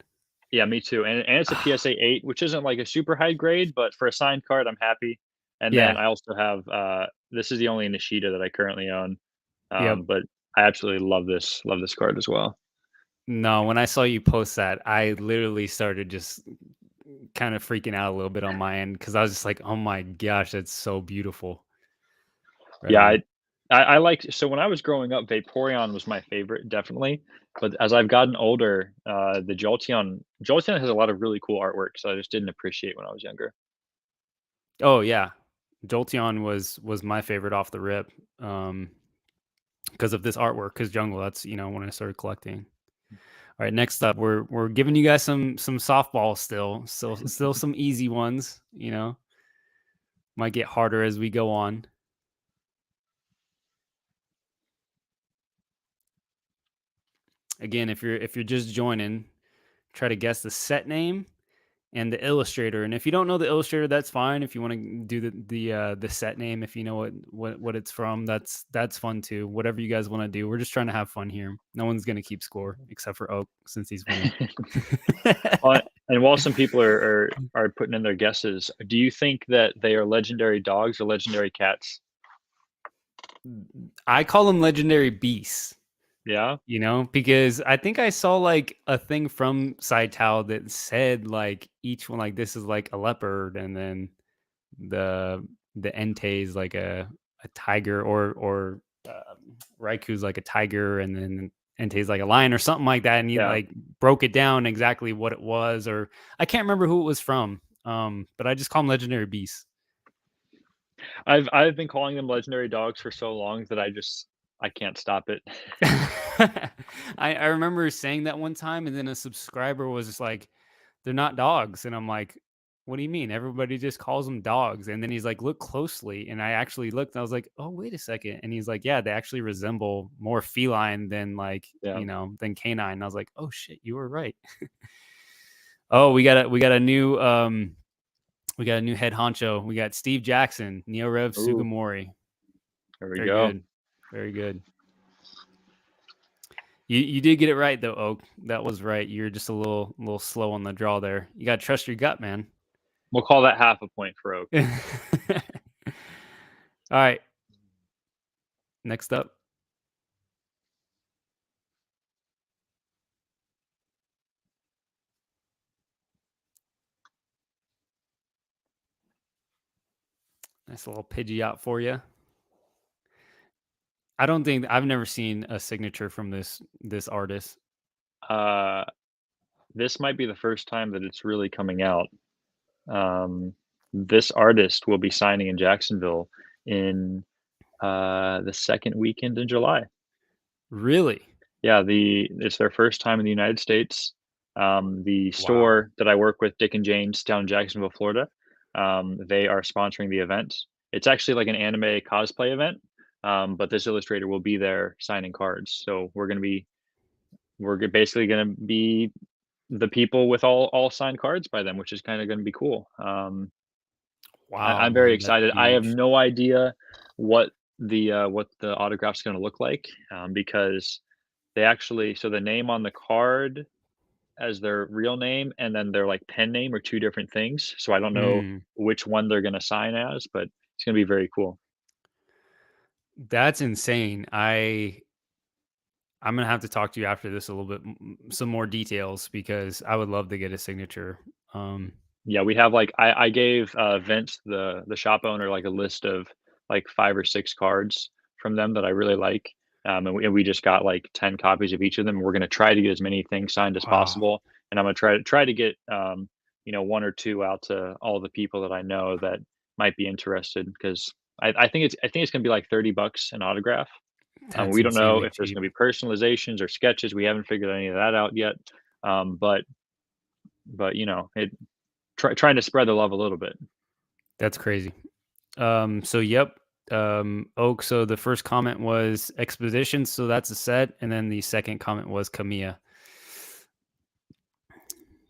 Speaker 2: yeah, me too. And it's a PSA 8, which isn't like a super high grade, but for a signed card, I'm happy. And then
Speaker 1: Yeah.
Speaker 2: I also have this is the only Nishida that I currently own.
Speaker 1: Yep.
Speaker 2: But I absolutely love this card as well.
Speaker 1: No, when I saw you post that, I literally started just kind of freaking out a little bit on my end because I was just like, "Oh my gosh, that's so beautiful." Right
Speaker 2: Yeah,
Speaker 1: on.
Speaker 2: I like so when I was growing up, Vaporeon was my favorite, definitely. But as I've gotten older, the Jolteon has a lot of really cool artwork, so I just didn't appreciate when I was younger.
Speaker 1: Oh yeah, Jolteon was my favorite off the rip, because of this artwork. Because Jungle, that's when I started collecting. All right, next up, we're giving you guys some softballs still some easy ones. Might get harder as we go on. Again, if you're just joining, try to guess the set name and the illustrator. And if you don't know the illustrator, that's fine. If you want to do the set name, if you know what it's from, that's fun too. Whatever you guys want to do, we're just trying to have fun here. No one's gonna keep score except for Oak since he's winning.
Speaker 2: And while some people are putting in their guesses, do you think that they are legendary dogs or legendary cats?
Speaker 1: I call them legendary beasts.
Speaker 2: Yeah,
Speaker 1: Because I think I saw like a thing from Saitao that said like each one, like this is like a leopard, and then the Entei is like a tiger, or Raiku's like a tiger, and then Entei's like a lion or something like that, and he
Speaker 2: yeah.
Speaker 1: like broke it down exactly what it was, or I can't remember who it was from. But I just call them legendary beasts.
Speaker 2: I've been calling them legendary dogs for so long that I can't stop it.
Speaker 1: I remember saying that one time, and then a subscriber was just like, "They're not dogs," and I'm like, "What do you mean? Everybody just calls them dogs." And then he's like, "Look closely," and I actually looked, and I was like, "Oh, wait a second," and he's like, "Yeah, they actually resemble more feline than like
Speaker 2: Yeah.
Speaker 1: than canine." And I was like, "Oh shit, you were right." Oh, we got a new head honcho. We got Steve Jackson, Neorev
Speaker 2: Ooh,
Speaker 1: Sugimori.
Speaker 2: there we
Speaker 1: Very
Speaker 2: go.
Speaker 1: good, very good. You did get it right though, Oak. That was right. You're just a little slow on the draw there. You gotta trust your gut, man.
Speaker 2: We'll call that half a point for Oak.
Speaker 1: All right. Next up. Nice little Pidgeot for you. I don't think I've never seen a signature from this artist.
Speaker 2: Uh, this might be the first time that it's really coming out. Um, this artist will be signing in Jacksonville in the second weekend in July.
Speaker 1: Really?
Speaker 2: Yeah, it's their first time in the United States. The
Speaker 1: Wow.
Speaker 2: store that I work with, Dick and Jane's, down in Jacksonville, Florida, they are sponsoring the event. It's actually like an anime cosplay event, but this illustrator will be there signing cards. So basically gonna be the people with all signed cards by them, which is kind of gonna be cool.
Speaker 1: Wow,
Speaker 2: I'm very
Speaker 1: man, that's
Speaker 2: excited. I have
Speaker 1: huge.
Speaker 2: no idea what the autograph's gonna look like, because they actually so the name on the card as their real name and then their, like, pen name are 2 different things, so I don't know
Speaker 1: Mm,
Speaker 2: which one they're gonna sign as, but it's gonna be very cool.
Speaker 1: that's insane. I'm gonna have to talk to you after this a little bit, some more details because I would love to get a signature. Um,
Speaker 2: Yeah, we have, like I gave, Vince, the shop owner, like, a list of, like, 5 or 6 cards from them that I really like, and we just got, like, 10 copies of each of them. We're gonna try to get as many things signed as
Speaker 1: wow,
Speaker 2: possible, and I'm gonna try to get, 1 or 2 out to all the people that I know that might be interested 'cause I think it's gonna be, like, $30 an autograph.
Speaker 1: that's
Speaker 2: We don't know
Speaker 1: insanely
Speaker 2: if there's
Speaker 1: cheap.
Speaker 2: gonna be personalizations or sketches. We haven't figured any of that out yet, but, trying to spread the love a little bit.
Speaker 1: That's crazy. So yep. Oak. So the first comment was Expedition, so that's a set, and then the second comment was Kamiya.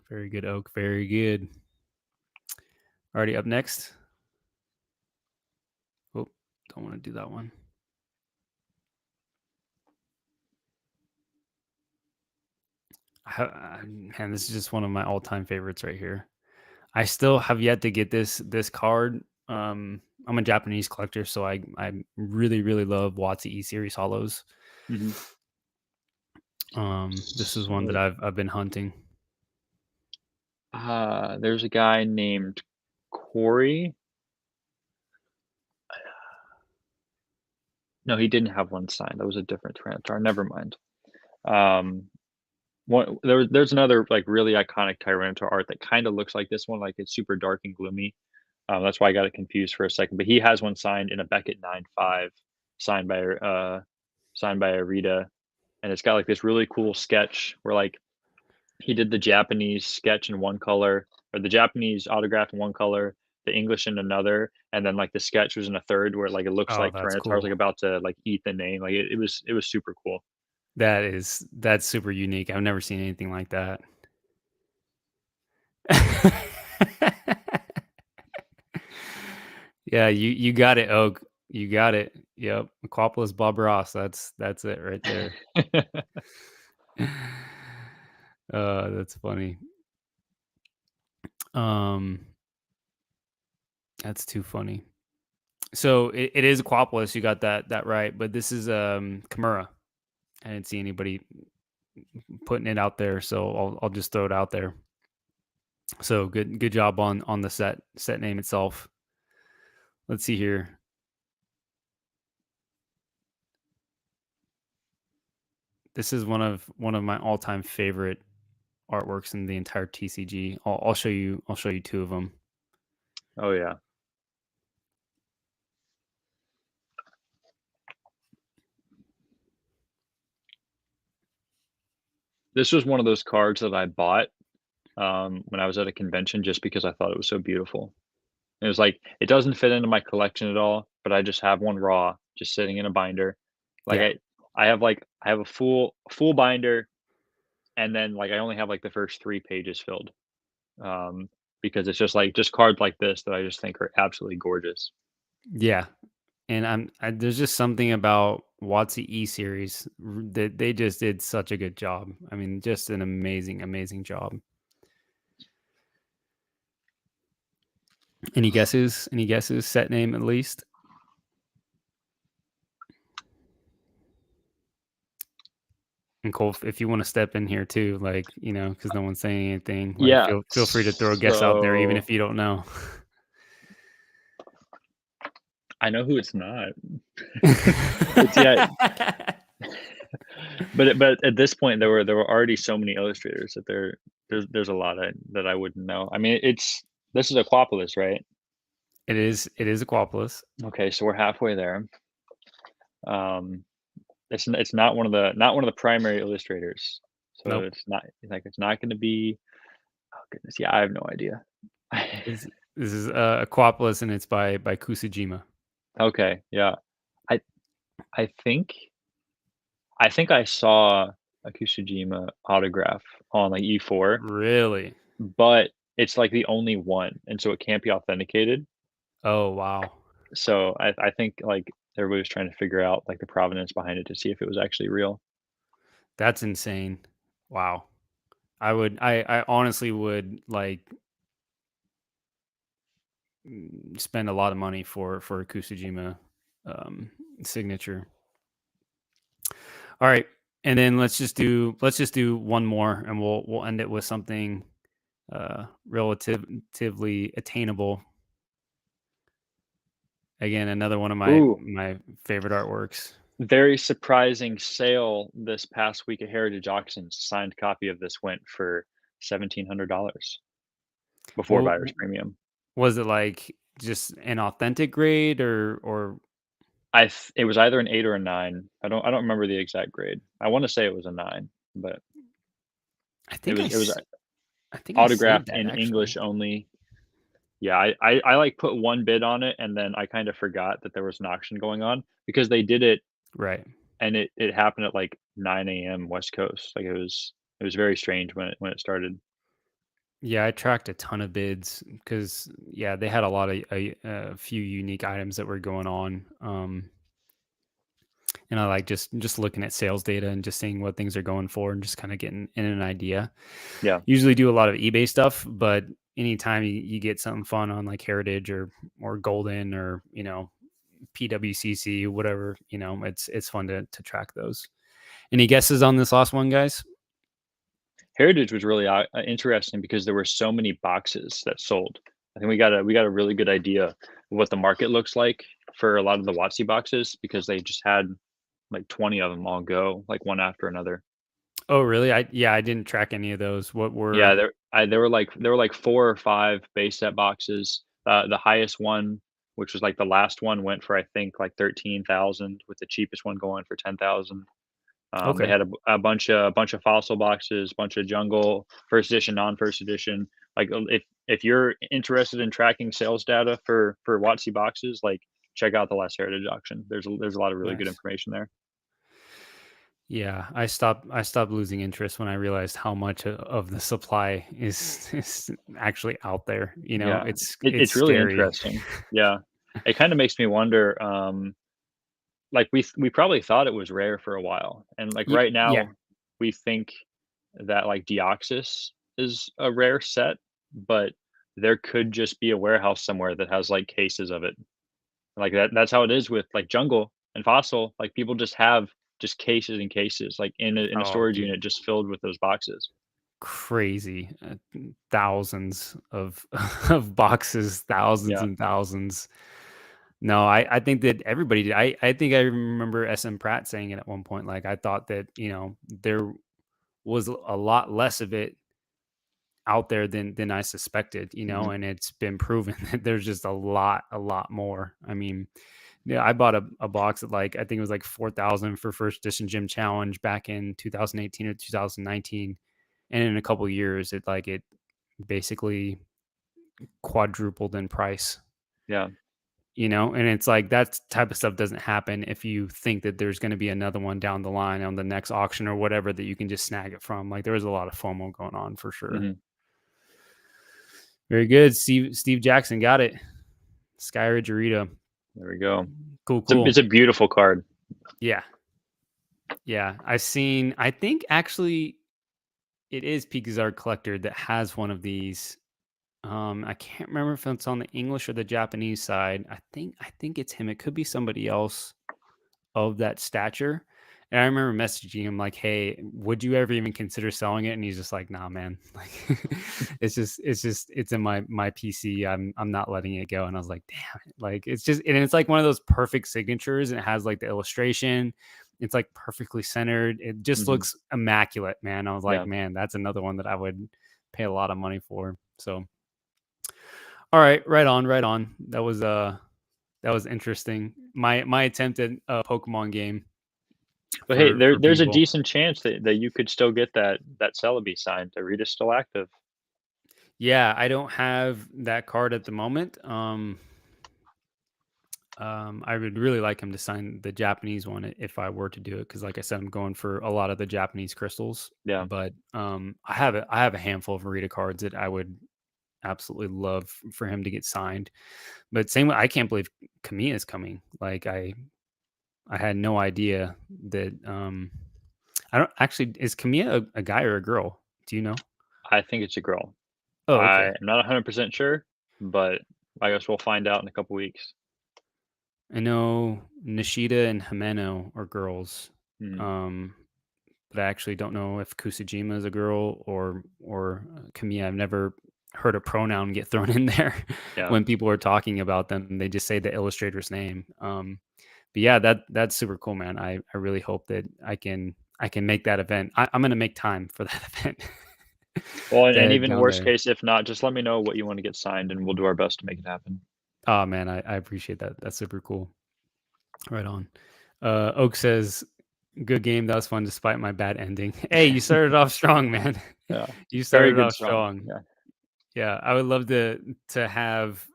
Speaker 1: Very good, Oak. Very good. Already up next. Oh, don't want to do that one. Man, this is just one of my all-time favorites right here. I still have yet to get this card. I'm a Japanese collector, so I really love WOTC series hollows.
Speaker 2: Mhm.
Speaker 1: This is one that
Speaker 2: So,
Speaker 1: I've been hunting.
Speaker 2: there's a guy named Corey. No, he didn't have one signed. That was a different Tyranitar. Never mind. Um, there's another like really iconic Tyranitar art that kind of looks like this one, like it's super dark and gloomy. That's why I got it confused for a second. But he has one signed in a Beckett 9.5, signed by signed by Arita, and it's got like this really cool sketch where like he did the Japanese sketch in one color, or the Japanese autograph in one color, the English in another, and then, like, the sketch was in a third where, like, it looks
Speaker 1: Oh,
Speaker 2: like
Speaker 1: that's
Speaker 2: Tyranitar's, like,
Speaker 1: cool.
Speaker 2: about to, like, eat the name, like, it was super cool.
Speaker 1: That's super unique. I've never seen anything like that. Yeah, you got it, Oak. You got it. Yep. Aquapolis Bob Ross. That's it right there. That's funny. Um, that's too funny. So it is Aquapolis. You got that right. But this is Kimura. I didn't see anybody putting it out there, so I'll just throw it out there. So good job on the set name itself. Let's see here. This is one of my all-time favorite artworks in the entire TCG. I'll show you two of them.
Speaker 2: Oh yeah. This was one of those cards that I bought when I was at a convention just because I thought it was so beautiful. It was like it doesn't fit into my collection at all, but I just have one raw just sitting in a binder. Like
Speaker 1: Yeah.
Speaker 2: I have a full binder, and then like I only have like the first 3 pages filled. Um, because it's just like just cards like this that I just think are absolutely gorgeous.
Speaker 1: Yeah. And there's just something about WOTC E series that they just did such a good job. I mean, just an amazing job. Any guesses? Any guesses? Set name at least? And Cole, if you want to step in here too, like, because no one's saying anything, like
Speaker 2: Yeah.
Speaker 1: feel free to throw a guess out there, even
Speaker 2: So
Speaker 1: if you don't know.
Speaker 2: I know who it's not. It's yeah, but at this point there were already so many illustrators that there's a lot that I wouldn't know. I mean, this is Aquapolis, right?
Speaker 1: It is Aquapolis.
Speaker 2: Okay, so we're halfway there. Um, it's not one of the primary illustrators, so
Speaker 1: Nope.
Speaker 2: it's not going to be. Oh goodness, yeah, I have no idea.
Speaker 1: This is Aquapolis, and it's by Kusujima.
Speaker 2: Okay, yeah, I I think I saw a Kusujima autograph on like E4,
Speaker 1: Really?
Speaker 2: but it's like the only one, and so it can't be authenticated.
Speaker 1: Oh, wow.
Speaker 2: So I think like everybody was trying to figure out like the provenance behind it to see if it was actually real.
Speaker 1: That's insane. Wow. I honestly would like spend a lot of money for a Kusujima signature. All right. And then let's just do one more, and we'll end it with something relatively attainable. Again, another one of my
Speaker 2: Ooh,
Speaker 1: my favorite artworks.
Speaker 2: very surprising sale this past week at Heritage Auctions. Signed copy of this went for $1,700 before
Speaker 1: Well,
Speaker 2: buyer's premium.
Speaker 1: was it like just an authentic grade or
Speaker 2: It was either an 8 or a 9. I don't remember the exact grade. I wanna say it was a 9, but
Speaker 1: I
Speaker 2: it
Speaker 1: think
Speaker 2: was it was,
Speaker 1: I think I saved
Speaker 2: autographed
Speaker 1: that
Speaker 2: in
Speaker 1: actually.
Speaker 2: English only. Yeah, I, like, put 1 bid on it, and then I kinda forgot that there was an auction going on because they did it
Speaker 1: Right.
Speaker 2: and it happened at, like, 9 a.m. West Coast. Like, it was very strange when it started.
Speaker 1: Yeah, I tracked a ton of bids because yeah, they had a few unique items that were going on. And I like just looking at sales data and just seeing what things are going for and just kind of getting in an idea.
Speaker 2: Yeah.
Speaker 1: Usually do a lot of eBay stuff, but anytime you get something fun on like Heritage or Golden or PWCC, whatever, it's fun to track those. Any guesses on this last one, guys?
Speaker 2: Heritage was really, interesting because there were so many boxes that sold. I think we got a really good idea of what the market looks like for a lot of the WotC boxes because they just had, like, 20 of them all go, like, one after another.
Speaker 1: Oh, really? I didn't track any of those. What
Speaker 2: Yeah,
Speaker 1: were
Speaker 2: there were like 4 or 5 base set boxes. The highest one, which was, like, the last one, went for, I think, like, 13,000, with the cheapest one going for 10,000. They
Speaker 1: okay?
Speaker 2: had a bunch of fossil boxes, bunch of jungle, first edition, non-first edition. Like, if you're interested in tracking sales data for WotC boxes, like, check out the last Heritage auction. There's a lot of really good
Speaker 1: Nice.
Speaker 2: information there.
Speaker 1: Yeah, I stopped losing interest when I realized how much of the supply is actually out there,
Speaker 2: Yeah,
Speaker 1: it's
Speaker 2: it's really
Speaker 1: scary.
Speaker 2: interesting. Yeah, it kind of makes me wonder. Like we probably thought it was rare for a while, and like right
Speaker 1: Yeah.
Speaker 2: now, we think that like Deoxys is a rare set, but there could just be a warehouse somewhere that has like cases of it. Like that's how it is with like jungle and fossil. Like people just have just cases and cases like in a
Speaker 1: Oh,
Speaker 2: storage
Speaker 1: dude,
Speaker 2: unit just filled with those boxes.
Speaker 1: crazy. Thousands of of boxes, thousands
Speaker 2: Yeah.
Speaker 1: and thousands. No, I think that everybody did. I think I remember SM Pratt saying it at one point, like, I thought that, there was a lot less of it out there than I suspected,
Speaker 2: Hmm.
Speaker 1: and it's been proven that there's just a lot more. I mean, yeah, I bought a box at like I think it was like 4,000 for first edition gym challenge back in 2018 or 2019, and in a couple years, it basically quadrupled in price.
Speaker 2: Yeah.
Speaker 1: And it's like that type of stuff doesn't happen if you think that there's going to be another one down the line on the next auction or whatever that you can just snag it from. Like there was a lot of FOMO going on for sure.
Speaker 2: Hmm.
Speaker 1: Very good. Steve Jackson got it. Skyridge Arita.
Speaker 2: There we go.
Speaker 1: Cool,
Speaker 2: It's
Speaker 1: cool.
Speaker 2: a beautiful card.
Speaker 1: Yeah. Yeah. I think actually it is Pikachu Collector that has one of these. I can't remember if it's on the English or the Japanese side. I think it's him. It could be somebody else of that stature. And I remember messaging him like, "Hey, would you ever even consider selling it?" And he's just like, "Nah, man. Like, it's in my PC. I'm not letting it go." And I was like, "Damn it!" Like, it's like one of those perfect signatures. And it has like the illustration. It's like perfectly centered. It just
Speaker 2: Hmm.
Speaker 1: looks immaculate, man. I was like,
Speaker 2: Yeah.
Speaker 1: man, that's another one that I would pay a lot of money for. So, all right, right on, right on. That was interesting. My attempt at a Pokemon game
Speaker 2: But hey,
Speaker 1: for
Speaker 2: there's a
Speaker 1: people.
Speaker 2: decent chance that you could still get that Celebi signed. Arita's still active.
Speaker 1: Yeah, I don't have that card at the moment. I would really like him to sign the Japanese one if I were to do it, because like I said, I'm going for a lot of the Japanese crystals.
Speaker 2: Yeah.
Speaker 1: But I have a handful of Rita cards that I would absolutely love for him to get signed. But same way, I can't believe Kamiya is coming. Like I had no idea that. I don't actually. Is Kamiya a guy or a girl? Do you know?
Speaker 2: I think it's a girl.
Speaker 1: Oh,
Speaker 2: I
Speaker 1: okay.
Speaker 2: am not 100% sure, but I guess we'll find out in a couple weeks.
Speaker 1: I know Nishida and Himeno are girls,
Speaker 2: Mhm.
Speaker 1: um, but I actually don't know if Kusujima is a girl or Kamiya. I've never heard a pronoun get thrown in there
Speaker 2: Yeah.
Speaker 1: when people are talking about them. They just say the illustrator's name. But yeah, that's super cool, man. I really hope that I can make that event. I'm gonna make time for that event
Speaker 2: Well,
Speaker 1: to
Speaker 2: and
Speaker 1: head
Speaker 2: even
Speaker 1: down
Speaker 2: worst
Speaker 1: there.
Speaker 2: case, if not, just let me know what you want to get signed, and we'll do our best to make it happen.
Speaker 1: Oh man, I appreciate that. That's super cool. Right on. Oak says, "Good game. That was fun despite my bad ending." Hey, you started off strong, man.
Speaker 2: Yeah.
Speaker 1: You
Speaker 2: Very
Speaker 1: started
Speaker 2: good
Speaker 1: off
Speaker 2: strong.
Speaker 1: strong.
Speaker 2: Yeah.
Speaker 1: Yeah, I would love to have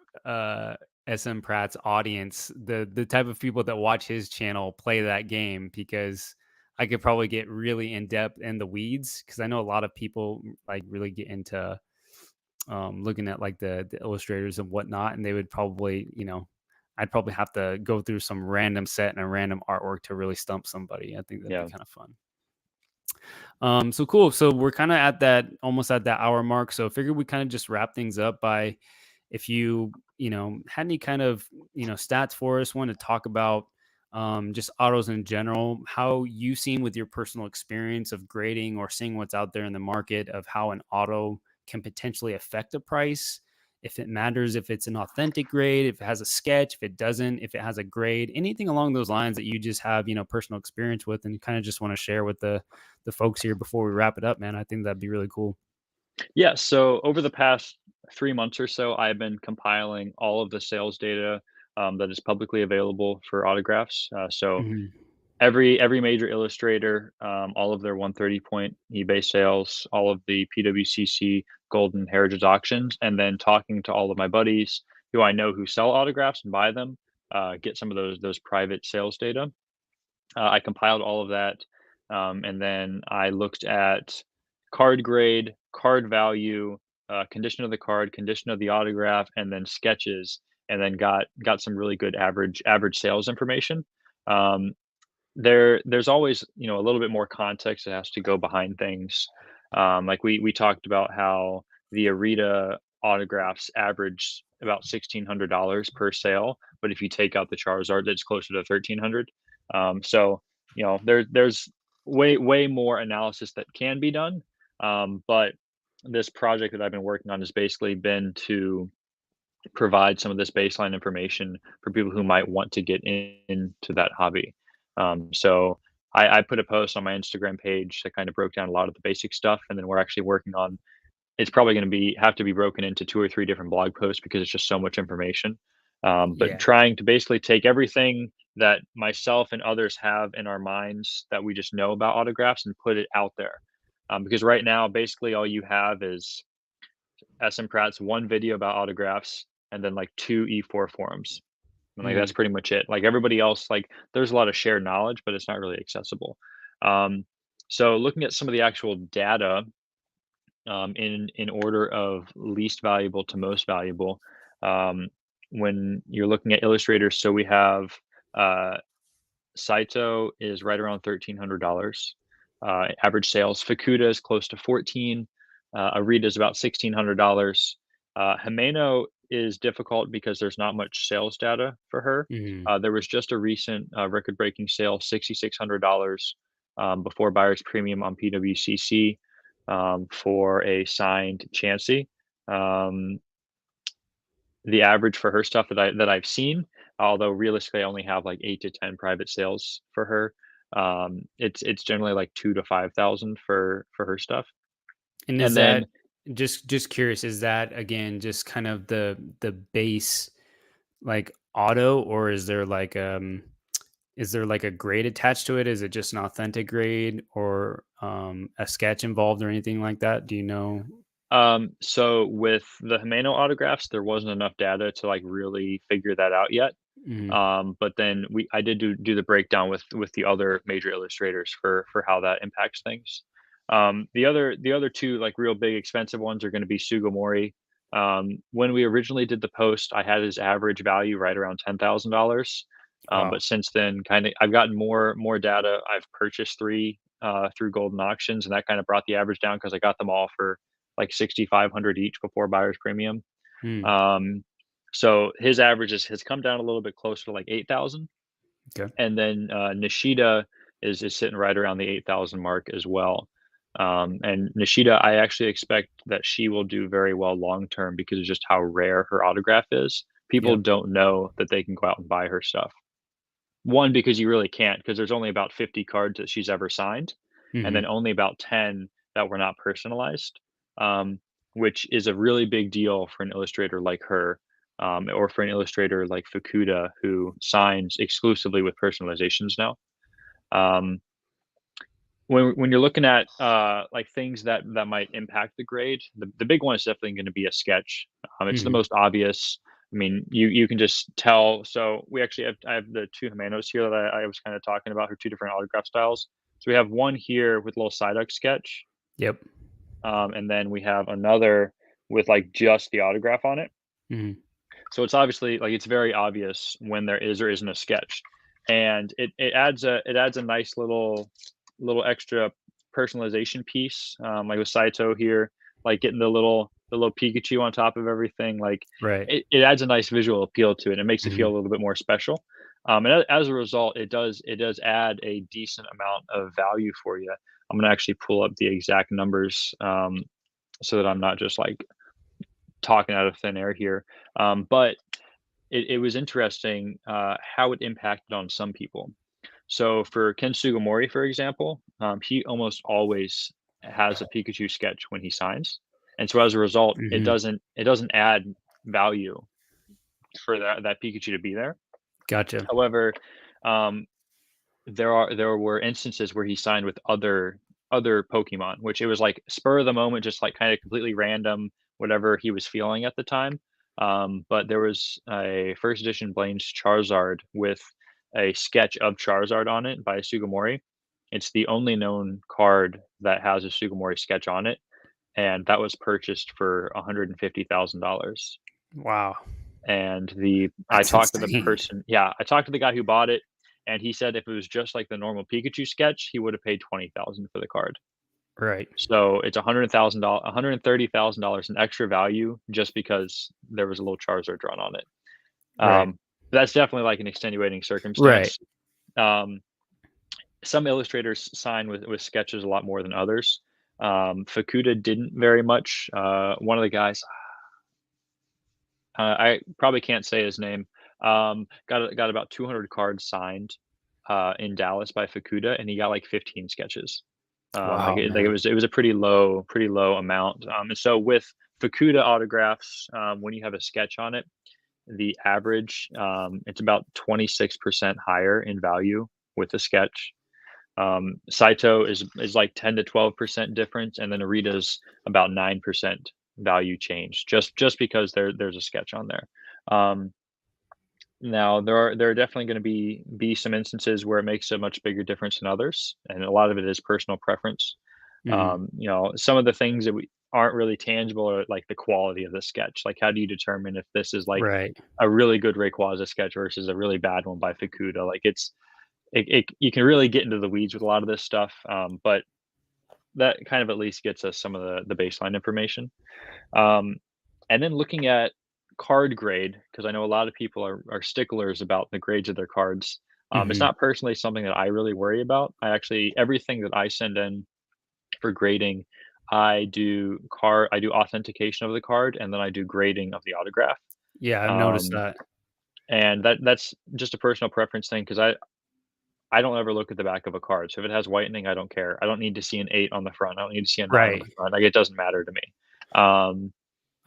Speaker 1: SM Pratt's audience, the type of people that watch his channel play that game, because I could probably get really in depth in the weeds, because I know a lot of people like really get into looking at like the illustrators and whatnot, and they would probably, I'd probably have to go through some random set and a random artwork to really stump somebody. I think that'd be
Speaker 2: Yeah.
Speaker 1: kind of fun. So cool. So we're kind of at that almost at that hour mark. So I figured we kind of just wrap things up by, if you had any kind of stats for us, want to talk about just autos in general, how you seen with your personal experience of grading or seeing what's out there in the market of how an auto can potentially affect a price. If it matters, if it's an authentic grade, if it has a sketch, if it doesn't, if it has a grade, anything along those lines that you just have, personal experience with, and kind of just want to share with the folks here before we wrap it up, man. I think that'd be really cool.
Speaker 2: Yeah. So over the past 3 months or so, I've been compiling all of the sales data that is publicly available for autographs. So
Speaker 1: Mhm.
Speaker 2: every major illustrator, all of their 130 point eBay sales, all of the PWCC Golden Heritage auctions, and then talking to all of my buddies who I know who sell autographs and buy them, get some of those private sales data. I compiled all of that. And then I looked at card grade, card value, condition of the card, condition of the autograph, and then sketches, and then got some really good average sales information. Um, there's always, a little bit more context that has to go behind things. Like we talked about how the Arita autographs average about $1,600 per sale, but if you take out the Charizard, that's closer to 1,300. So there's way more analysis that can be done. But this project that I've been working on has basically been to provide some of this baseline information for people who might want to get into that hobby. So I put a post on my Instagram page that kind of broke down a lot of the basic stuff, and then we're actually working on. It's probably going to be have to be broken into 2 or 3 different blog posts because it's just so much information. But
Speaker 1: Yeah.
Speaker 2: trying to basically take everything that myself and others have in our minds that we just know about autographs and put it out there. Because right now, basically all you have is SM Pratt's one video about autographs and then like 2 E4 forums. And like that's
Speaker 1: Mhm.
Speaker 2: pretty much it. Like everybody else, like there's a lot of shared knowledge, but it's not really accessible. Um, so looking at some of the actual data in order of least valuable to most valuable, um, when you're looking at illustrators, so we have uh, Saito is right around $1,300. Average sales. Fukuda is close to 14. Arita is about $1,600. Himeno is difficult because there's not much sales data for her.
Speaker 1: Mhm.
Speaker 2: There was just a recent record-breaking sale, $6,600 before buyer's premium on PWCC for a signed Chansey. Um, the average for her stuff that I've seen, although realistically I only have like 8 to 10 private sales for her. It's generally like 2 to 5,000 for her stuff.
Speaker 1: And is
Speaker 2: And then
Speaker 1: that just curious, is that again just kind of the base like auto, or is there like a grade attached to it? Is it just an authentic grade or a sketch involved or anything like that? Do you know?
Speaker 2: so with the Himeno autographs, there wasn't enough data to like really figure that out yet.
Speaker 1: Mhm.
Speaker 2: But then I did do the breakdown with the other major illustrators for how that impacts things. The other two like real big expensive ones are going to be Sugimori. When we originally did the post, I had his average value right around $10,000.
Speaker 1: Wow.
Speaker 2: But since then, kind of I've gotten more data. I've purchased three through Golden Auctions, and that kind of brought the average down because I got them all for like 6,500 each before buyer's premium.
Speaker 1: Mm,
Speaker 2: Um, so his averages has come down a little bit closer to like 8,000,
Speaker 1: okay.
Speaker 2: and then Nishida is sitting right around the 8,000 mark as well. And Nishida, I actually expect that she will do very well long term because of just how rare her autograph is. People
Speaker 1: Yep.
Speaker 2: don't know that they can go out and buy her stuff. One, because you really can't, because there's only about 50 cards that she's ever signed, and then
Speaker 1: Mhm.
Speaker 2: only about 10 that were not personalized, um, which is a really big deal for an illustrator like her, or for an illustrator like Fukuda, who signs exclusively with personalizations now. Um, when you're looking at like things that might impact the grade, the big one is definitely going to be a sketch. It's the
Speaker 1: Mhm.
Speaker 2: most obvious. I mean, you can just tell. So we actually have I have the two Himenos here that I was kind of talking about, her two different autograph styles. So we have one here with a little Psyduck sketch,
Speaker 1: Yep.
Speaker 2: and then we have another with like just the autograph on it.
Speaker 1: Mhm.
Speaker 2: So it's obviously like it's very obvious when there is or isn't a sketch, and it adds a nice little extra personalization piece, like with Saito here, like getting the little Pikachu on top of everything. Like
Speaker 1: Right.
Speaker 2: it adds a nice visual appeal to it. It makes it feel
Speaker 1: Mhm.
Speaker 2: a little bit more special. And as a result, it does add a decent amount of value for you. I'm gonna actually pull up the exact numbers so that I'm not just like talking out of thin air here. But it was interesting how it impacted on some people. So for Ken Sugimori, for example, he almost always has a Pikachu sketch when he signs, and so as a result, it
Speaker 1: Mhm.
Speaker 2: doesn't add value for that Pikachu to be there.
Speaker 1: Gotcha.
Speaker 2: However, um, there were instances where he signed with other Pokemon, which it was like spur of the moment, just like kind of completely random, whatever he was feeling at the time. But there was a first edition Blaine's Charizard with a sketch of Charizard on it by Sugimori, It's the only known card that has a Sugimori sketch on it, and that was purchased for $150,000.
Speaker 1: Wow.
Speaker 2: And I
Speaker 1: That's
Speaker 2: talked to the
Speaker 1: insane.
Speaker 2: person, yeah, I talked to the guy who bought it, and he said if it was just like the normal Pikachu sketch, he would have paid 20,000 for the card.
Speaker 1: Right.
Speaker 2: So it's $100,000, $130,000 in extra value just because there was a little Charizard drawn on it.
Speaker 1: Right.
Speaker 2: That's definitely like an extenuating
Speaker 1: Right.
Speaker 2: circumstance. Um, some illustrators sign with sketches a lot more than others. Fukuda didn't very much. One of the guys, I probably can't say his name. Got about 200 cards signed in Dallas by Fukuda, and he got like 15 sketches.
Speaker 1: Wow,
Speaker 2: Like
Speaker 1: man.
Speaker 2: it was a pretty low amount. And so with Fukuda autographs, when you have a sketch on it, the average it's about 26% higher in value with the sketch. Saito is like 10 to 12% difference, and then Arita's about 9% value change, just because there's a sketch on there. Um, Now there are definitely going to be some instances where it makes a much bigger difference than others, and a lot of it is personal preference.
Speaker 1: Mhm.
Speaker 2: Some of the things that we aren't really tangible are like the quality of the sketch. Like, how do you determine if this is like
Speaker 1: Right.
Speaker 2: a really good Rayquaza sketch versus a really bad one by Fukuda? Like, you can really get into the weeds with a lot of this stuff, but that kind of at least gets us some of the baseline information. Um, and then looking at card grade, because I know a lot of people are sticklers about the grades of their cards. It's
Speaker 1: Mhm.
Speaker 2: not personally something that I really worry about. I actually everything that I send in for grading, I do authentication of the card, and then I do grading of the autograph.
Speaker 1: Yeah, I've noticed
Speaker 2: Um,
Speaker 1: that.
Speaker 2: and that's just a personal preference thing because I don't ever look at the back of a card. So if it has whitening, I don't care. I don't need to see an 8 on the front. I don't need to see a 9 on the
Speaker 1: Right.
Speaker 2: front. Like, it doesn't matter to me. Um,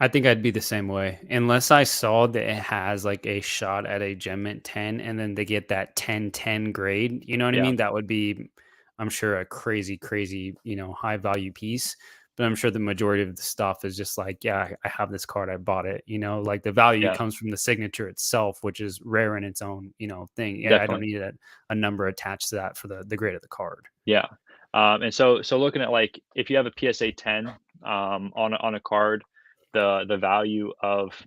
Speaker 1: I think I'd be the same way, unless I saw that it has, like, a shot at a Gem Mint 10 and then they get that 10-10 grade, you know what I
Speaker 2: yeah,
Speaker 1: mean? That would be, I'm sure, a crazy, crazy, high value piece, but I'm sure the majority of the stuff is just like, "Yeah, I have this card, I bought it," like, the value
Speaker 2: yeah,
Speaker 1: comes from the signature itself, which is rare in its own, thing. Yeah, I don't
Speaker 2: definitely.
Speaker 1: need a number attached to that for the grade of the card.
Speaker 2: Yeah. And so looking at like if you have a PSA 10 on a card, the value of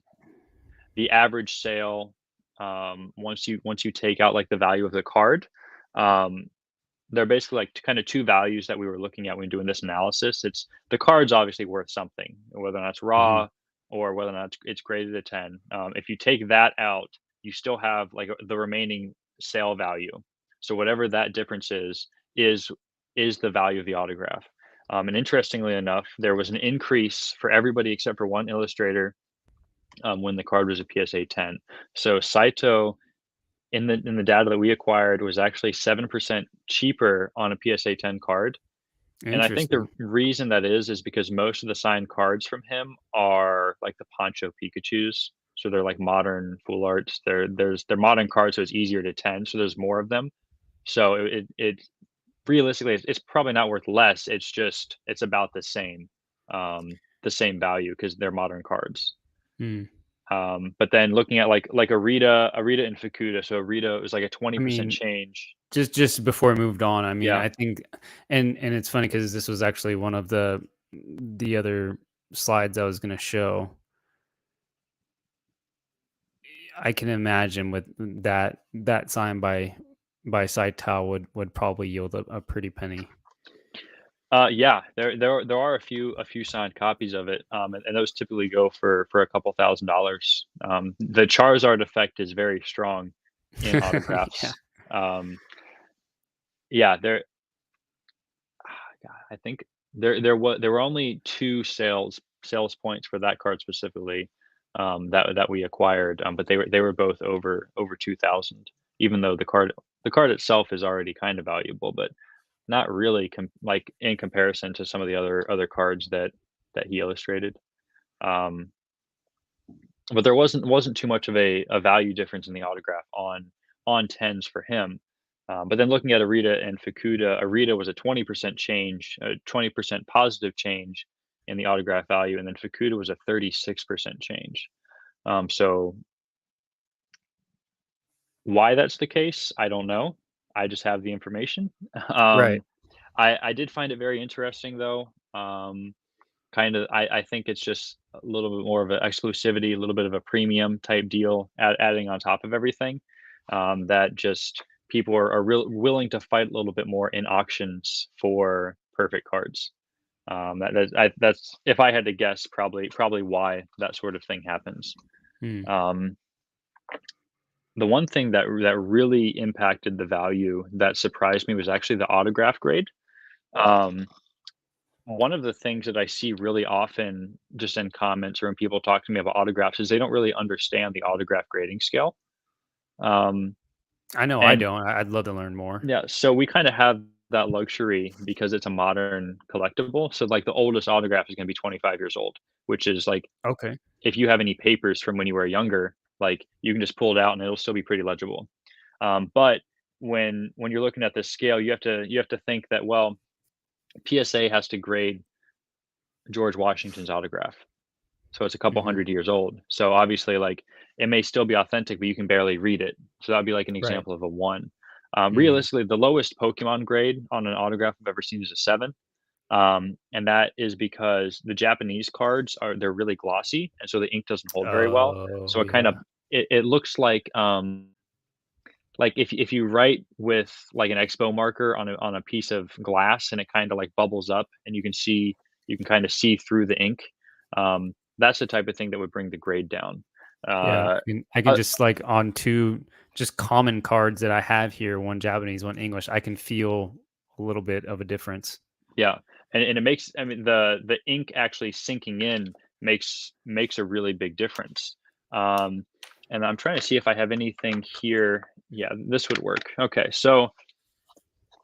Speaker 2: the average sale once you take out like the value of the card, um, they're basically like kind of two values that we were looking at when doing this analysis. It's the card's obviously worth something, whether or not it's
Speaker 1: Mhm.
Speaker 2: raw or whether or not it's graded a 10. If you take that out, you still have like the remaining sale value. So whatever that difference is is the value of the autograph. And interestingly enough, there was an increase for everybody except for one illustrator when the card was a PSA 10. So Saito in the data that we acquired was actually 7% cheaper on a PSA 10 card. And I think the
Speaker 1: Interesting.
Speaker 2: reason that is because most of the signed cards from him are like the Poncho Pikachus. So they're like modern full arts. They're modern cards, so it's easier to tend. So there's more of them. So it realistically it's probably not worth less. It's just it's about the same value because they're modern cards.
Speaker 1: Mm.
Speaker 2: But then looking at like Arita and Fukuda. So Arita was like a
Speaker 1: I
Speaker 2: 20%
Speaker 1: mean,
Speaker 2: change.
Speaker 1: just before I moved on, I mean,
Speaker 2: Yeah.
Speaker 1: I think, and it's funny because this was actually one of the other slides I was gonna show. I can imagine with that sign by Saitao would probably yield a pretty penny.
Speaker 2: Yeah, there are a few signed copies of it, and those typically go for a couple $1,000s. The Charizard effect is very strong in
Speaker 1: Yeah.
Speaker 2: autographs. Um, yeah, God, I think there were only 2 sales points for that card specifically, that we acquired, but they were both over 2,000, even though the card itself is already kind of valuable, but not really like in comparison to some of the other cards that he illustrated. Um, but there wasn't too much of a value difference in the autograph on tens for him. But then looking at Arita and Fukuda, Arita was a 20% change, a 20% positive change in the autograph value, and then Fukuda was a 36% change. So why that's the case, I don't know. I just have the information.
Speaker 1: Right.
Speaker 2: um, I did find it very interesting though. Kind of, I think it's just a little bit more of an exclusivity, a little bit of a premium type deal, adding on top of everything. That just people are willing to fight a little bit more in auctions for perfect cards. That's if I had to guess, probably why that sort of thing happens.
Speaker 1: Mm.
Speaker 2: Um, the one thing that really impacted the value that surprised me was actually the autograph grade. Um, One of the things that I see really often just in comments or when people talk to me about autographs is they don't really understand the autograph grading scale. Um,
Speaker 1: I know I
Speaker 2: and
Speaker 1: don't. I'd love to learn more.
Speaker 2: yeah, so we kind of have that luxury because it's a modern collectible. So like the oldest autograph is going to be 25 years old, which is like
Speaker 1: Okay.
Speaker 2: if you have any papers from when you were younger, like you can just pull it out and it'll still be pretty legible. But when you're looking at this scale, you have to think that well, PSA has to grade George Washington's autograph. So it's a couple
Speaker 1: Mhm.
Speaker 2: 100 years old. So obviously, like it may still be authentic, but you can barely read it. So that'd be like an
Speaker 1: Right.
Speaker 2: example of a one.
Speaker 1: Mhm.
Speaker 2: Realistically, the lowest Pokemon grade on an autograph I've ever seen is a seven. And that is because the Japanese cards they're really glossy, and so the ink doesn't hold very well.
Speaker 1: Oh,
Speaker 2: So it kind of
Speaker 1: yeah.
Speaker 2: it looks like if you write with like an expo marker on a piece of glass and it kind of like bubbles up and you can kind of see through the ink. That's the type of thing that would bring the grade down.
Speaker 1: Yeah.
Speaker 2: Uh,
Speaker 1: And I can
Speaker 2: uh,
Speaker 1: just like on two just common cards that I have here, one Japanese, one English, I can feel a little bit of a difference.
Speaker 2: yeah, and it makes I mean the ink actually sinking in makes a really big difference. Um, and I'm trying to see if I have anything here. Yeah, this would work. Okay, so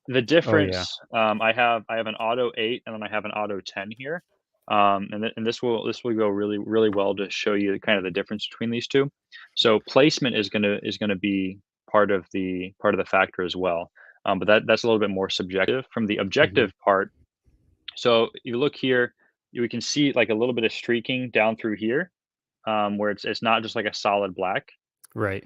Speaker 2: the
Speaker 1: Oh, yeah.
Speaker 2: difference, I have an auto 8 and then I have an auto 10 here. And this will go really well to show you kind of the difference between these two. So placement is gonna be part of the factor as well. But that's a little bit more subjective. From the
Speaker 1: Mhm.
Speaker 2: objective part, so you look here, we can see like a little bit of streaking down through here, where it's not just like a solid black.
Speaker 1: Right.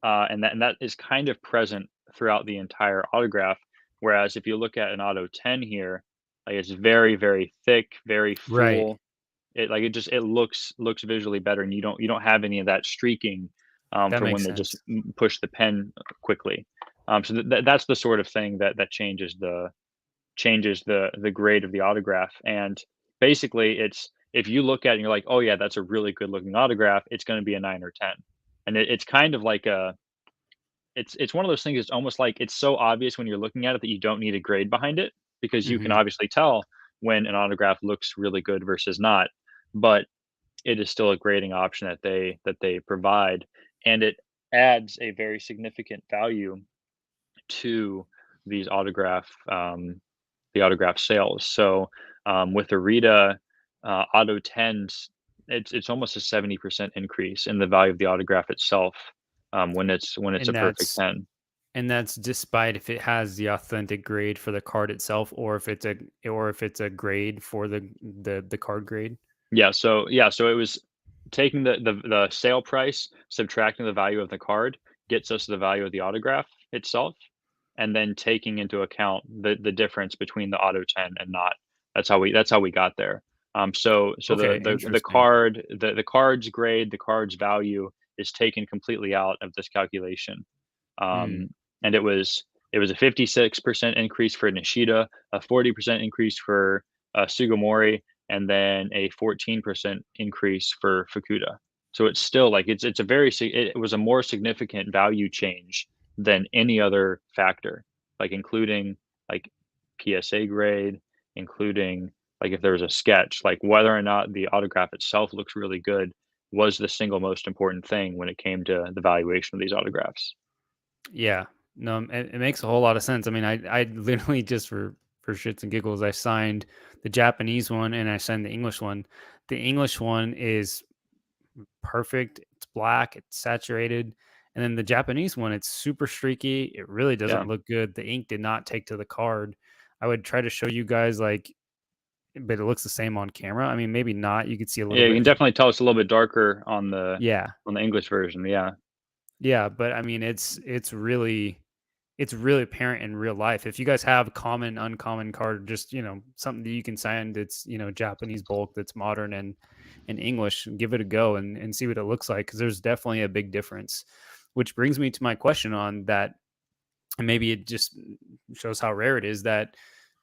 Speaker 2: And that is kind of present throughout the entire autograph. Whereas if you look at an auto 10 here, like it's very thick, very
Speaker 1: Right.
Speaker 2: full. It looks visually better, and you don't have any of that streaking
Speaker 1: That
Speaker 2: from when
Speaker 1: makes
Speaker 2: they just
Speaker 1: sense.
Speaker 2: push the pen quickly. So that's the sort of thing that changes the grade of the autograph. And basically, it's if you look at it and you're like, oh yeah, that's a really good looking autograph, it's going to be a 9 or 10. And it's kind of like it's one of those things. It's almost like it's so obvious when you're looking at it that you don't need a grade behind it because you can
Speaker 1: Mhm.
Speaker 2: obviously tell when an autograph looks really good versus not. But it is still a grading option that they provide, and it adds a very significant value to these the autograph sales. So with the Rita Auto Tens, it's almost a 70% increase in the value of the autograph itself when it's a
Speaker 1: And
Speaker 2: perfect
Speaker 1: that's
Speaker 2: 10.
Speaker 1: and that's despite if it has the authentic grade for the card itself or if it's a grade for the card grade.
Speaker 2: Yeah, so it was taking the sale price, subtracting the value of the card gets us the value of the autograph itself, and then taking into account the difference between the auto 10 and not. That's how we got there. So
Speaker 1: Okay,
Speaker 2: the
Speaker 1: interesting.
Speaker 2: card's grade, the card's value is taken completely out of this calculation.
Speaker 1: Mm.
Speaker 2: Um, and it was a 56% increase for Nishida, a 40% increase for Sugimori, and then a 14% increase for Fukuda. So it's still like it's a it was a more significant value change than any other factor, like including like PSA grade, including like if there was a sketch, like whether or not the autograph itself looks really good was the single most important thing when it came to the valuation of these autographs.
Speaker 1: Yeah. No, it makes a whole lot of sense. I mean, I literally just for shits and giggles, I signed the Japanese one and I signed the English one. The English one is perfect. It's black, it's saturated. And then the Japanese one, it's super streaky. It really
Speaker 2: Yeah.
Speaker 1: doesn't look good. The ink did not take to the card. I would try to show you guys like, but it looks the same on camera. I mean, maybe not. You could see a little
Speaker 2: Yeah, you
Speaker 1: bit.
Speaker 2: can definitely tell it's a little bit darker on the
Speaker 1: Yeah.
Speaker 2: on the English version, yeah.
Speaker 1: Yeah. But I mean, it's really it's really apparent in real life. If you guys have common, uncommon card, just something that you can sign that's Japanese bulk that's modern and English, give it a go and see what it looks like because there's definitely a big difference. Which brings me to my question on that, and maybe it just shows how rare it is that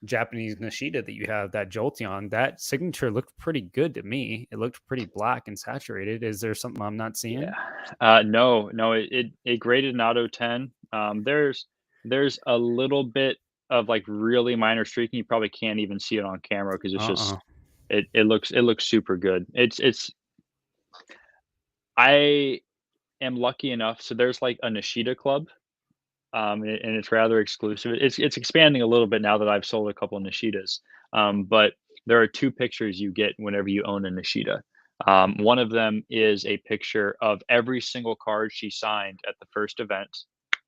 Speaker 1: Japanese Nishida that you have, that Jolteon, that signature looked pretty good to me. It looked pretty black and saturated. Is there something I'm not
Speaker 2: Yeah.
Speaker 1: seeing?
Speaker 2: No, it graded an auto 10. There's a little bit of like really minor streaking. You probably can't even see it on camera because it's
Speaker 1: Uh-uh.
Speaker 2: just it looks super good. It's I am lucky enough. So there's like a Nishida club, and it's rather exclusive. It's expanding a little bit now that I've sold a couple of Nishidas. But there are two pictures you get whenever you own a Nishida. One of them is a picture of every single card she signed at the first event,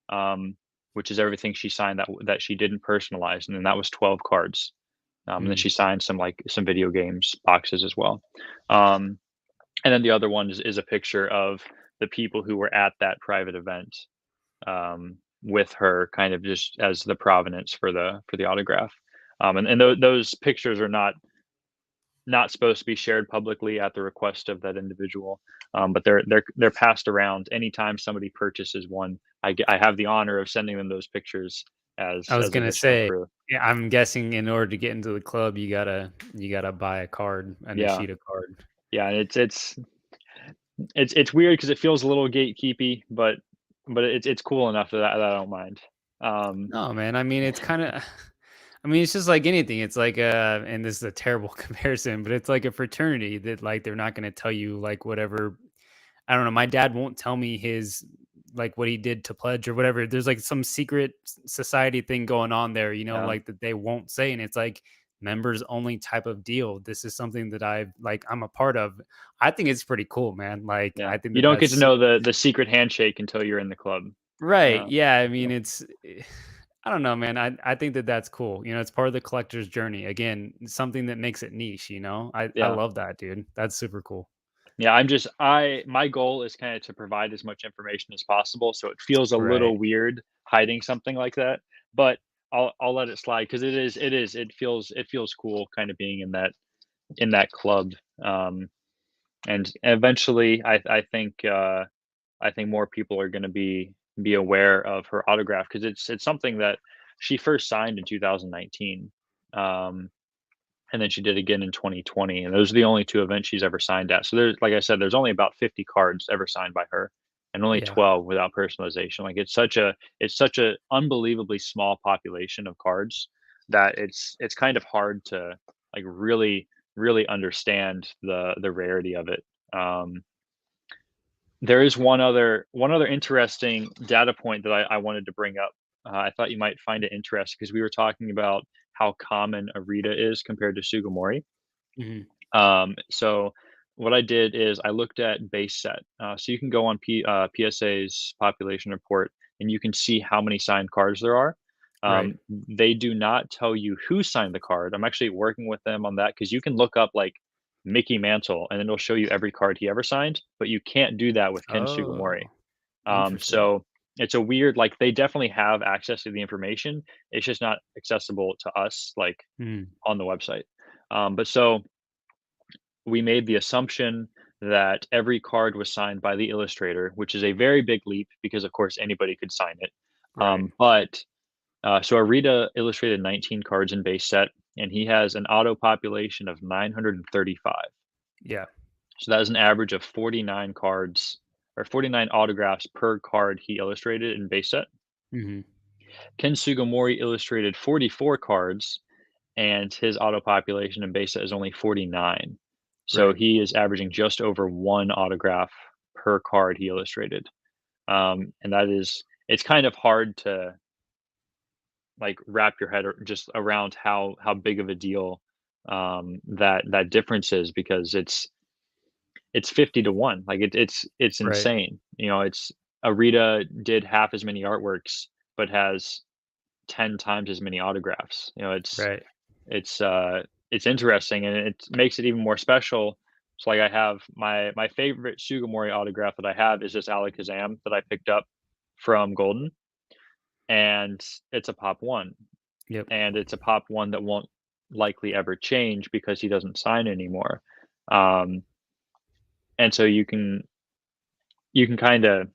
Speaker 2: um, which is everything she signed that she didn't personalize, and then that was 12 cards. And then
Speaker 1: Mm.
Speaker 2: she signed some video games boxes as well. Um, and then the other one is a picture of the people who were at that private event, with her kind of just as the provenance for the autograph. And those pictures are not supposed to be shared publicly at the request of that individual, but they're passed around anytime somebody purchases one. I have the honor of sending them those pictures
Speaker 1: I was
Speaker 2: as
Speaker 1: gonna
Speaker 2: additional
Speaker 1: say,
Speaker 2: proof.
Speaker 1: yeah, I'm guessing in order to get into the club, you gotta buy a card, a
Speaker 2: Yeah,
Speaker 1: Nishida card.
Speaker 2: yeah, and it's weird because it feels a little gatekeepy, but it's cool enough that I don't mind. Um,
Speaker 1: No, man. I mean, it's kind of, I mean, it's just like anything. It's like, and this is a terrible comparison, but it's like a fraternity that like they're not going to tell you like whatever. I don't know. My dad won't tell me his like what he did to pledge or whatever. There's like some secret society thing going on there,
Speaker 2: yeah,
Speaker 1: like that they won't say, and it's like members only type of deal. This is something that I'm a part of. I think it's pretty cool, man. Like
Speaker 2: yeah.
Speaker 1: I think
Speaker 2: You
Speaker 1: that
Speaker 2: don't get to
Speaker 1: that's
Speaker 2: know the secret handshake until you're in the club.
Speaker 1: right.
Speaker 2: Yeah,
Speaker 1: Yeah, I mean,
Speaker 2: yeah,
Speaker 1: I don't know, man. I think that that's cool. It's part of the collector's journey. Again, something that makes it niche. I
Speaker 2: yeah.
Speaker 1: love that, dude. That's super cool.
Speaker 2: Yeah, I my goal is kinda to provide as much information as possible, so it feels a
Speaker 1: Right.
Speaker 2: little weird hiding something like that, but I'll let it slide because it feels cool kinda being in that club, and eventually, I think more people are gonna be aware of her autograph because it's something that she first signed in 2019, um, and then she did again in 2020, and those are the only 2 events she's ever signed at. So there's like I said, there's only about 50 cards ever signed by her, and only
Speaker 1: Yeah.
Speaker 2: 12 without personalization. Like it's such a unbelievably small population of cards that it's kind of hard to like really understand the rarity of it. There is one other interesting data point that I wanted to bring up. I thought you might find it interesting because we were talking about how common Arita is compared to Sugimori.
Speaker 1: Mhm.
Speaker 2: So what I did is I looked at base set. So you can go on PSA's population report and you can see how many signed cards there are.
Speaker 1: Right.
Speaker 2: They do not tell you who signed the card. I'm actually working with them on that because you can look up like Mickey Mantle and it'll show you every card he ever signed, but you can't do that with Ken Sugimori.
Speaker 1: Oh, interesting.
Speaker 2: So it's a weird like they definitely have access to the information. It's just not accessible to us like
Speaker 1: Mm.
Speaker 2: on the website. But so we made the assumption that every card was signed by the illustrator, which is a very big leap because, of course, anybody could sign it.
Speaker 1: Right.
Speaker 2: So Arita illustrated 19 cards in base set, and he has an auto population of 935.
Speaker 1: Yeah.
Speaker 2: So that is an average of 49 cards or 49 autographs per card he illustrated in base set.
Speaker 1: Mhm.
Speaker 2: Ken Sugimori illustrated 44 cards, and his auto population in base set is only 49. So
Speaker 1: Right.
Speaker 2: he is averaging just over one autograph per card he illustrated. And it's kind of hard to like wrap your head just around how big of a deal that difference is because it's 50 to 1. Like it's
Speaker 1: Right.
Speaker 2: insane. It's Arita did half as many artworks, but has 10 times as many autographs.
Speaker 1: Right.
Speaker 2: It's, uh, it's interesting, and it makes it even more special. So, like, I have my favorite Sugimori autograph that I have is this Alakazam that I picked up from Golden, and it's a pop one,
Speaker 1: Yep.
Speaker 2: and it's a pop one that won't likely ever change because he doesn't sign anymore. Um, and so you can kind of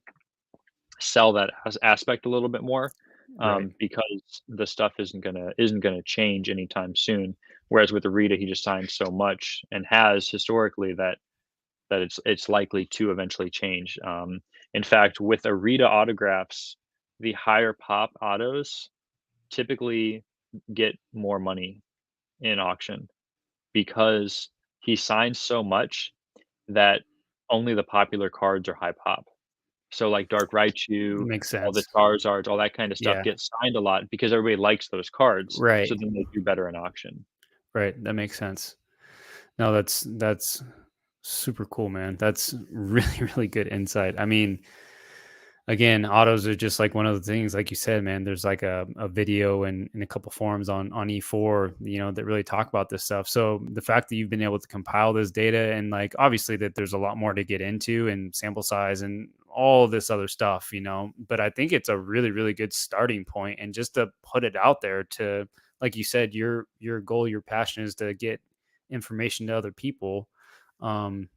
Speaker 2: sell that aspect a little bit more,
Speaker 1: Right.
Speaker 2: because the stuff isn't gonna change anytime soon. Whereas with Arita, he just signed so much and has historically that it's likely to eventually change. In fact, with Arita autographs, the higher pop autos typically get more money in auction because he signs so much that only the popular cards are high pop. So, like Dark Raichu,
Speaker 1: Makes
Speaker 2: all the
Speaker 1: sense.
Speaker 2: Charizards, all that kinda stuff
Speaker 1: Yeah.
Speaker 2: gets signed a lot because everybody likes those cards, so
Speaker 1: Right.
Speaker 2: then they do better in auction.
Speaker 1: Right. That makes sense. No, that's super cool, man. That's really, really good insight. I mean, again, autos are just like one of the things, like you said, man. There's like a video and a couple forums on E4, that really talk about this stuff. So the fact that you've been able to compile this data, and like obviously that there's a lot more to get into and sample size and all this other stuff, but I think it's a really, really good starting point. And just to put it out there to, like you said, your goal, your passion is to get information to other people. Um,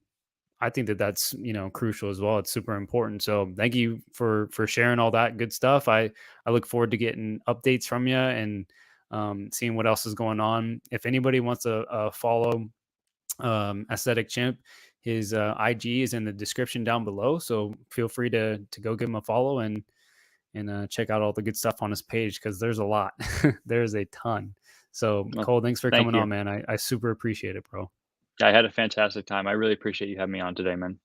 Speaker 1: I think that that's, crucial as well. It's super important. So thank you for sharing all that good stuff. I look forward to getting updates from you and seeing what else is going on. If anybody wants to follow Aesthetic Chimp, his IG is in the description down below. So feel free to go give him a follow and check out all the good stuff on his page because there's a lot. There's a ton. So
Speaker 2: Well,
Speaker 1: Cole, thanks for
Speaker 2: thank
Speaker 1: coming
Speaker 2: you.
Speaker 1: on, man. I super appreciate it, bro.
Speaker 2: I had a fantastic time. I really appreciate you having me on today, man.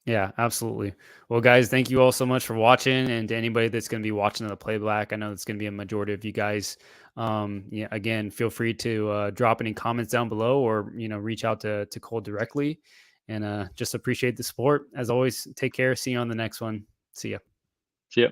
Speaker 1: Yeah, absolutely. Well, guys, thank you all so much for watching. And to anybody that's going to be watching the playback, I know it's going to be a majority of you guys. Yeah, again, feel free to drop any comments down below or, reach out to Cole directly. And just appreciate the support. As always, take care. See you on the next one. See ya.
Speaker 2: See ya.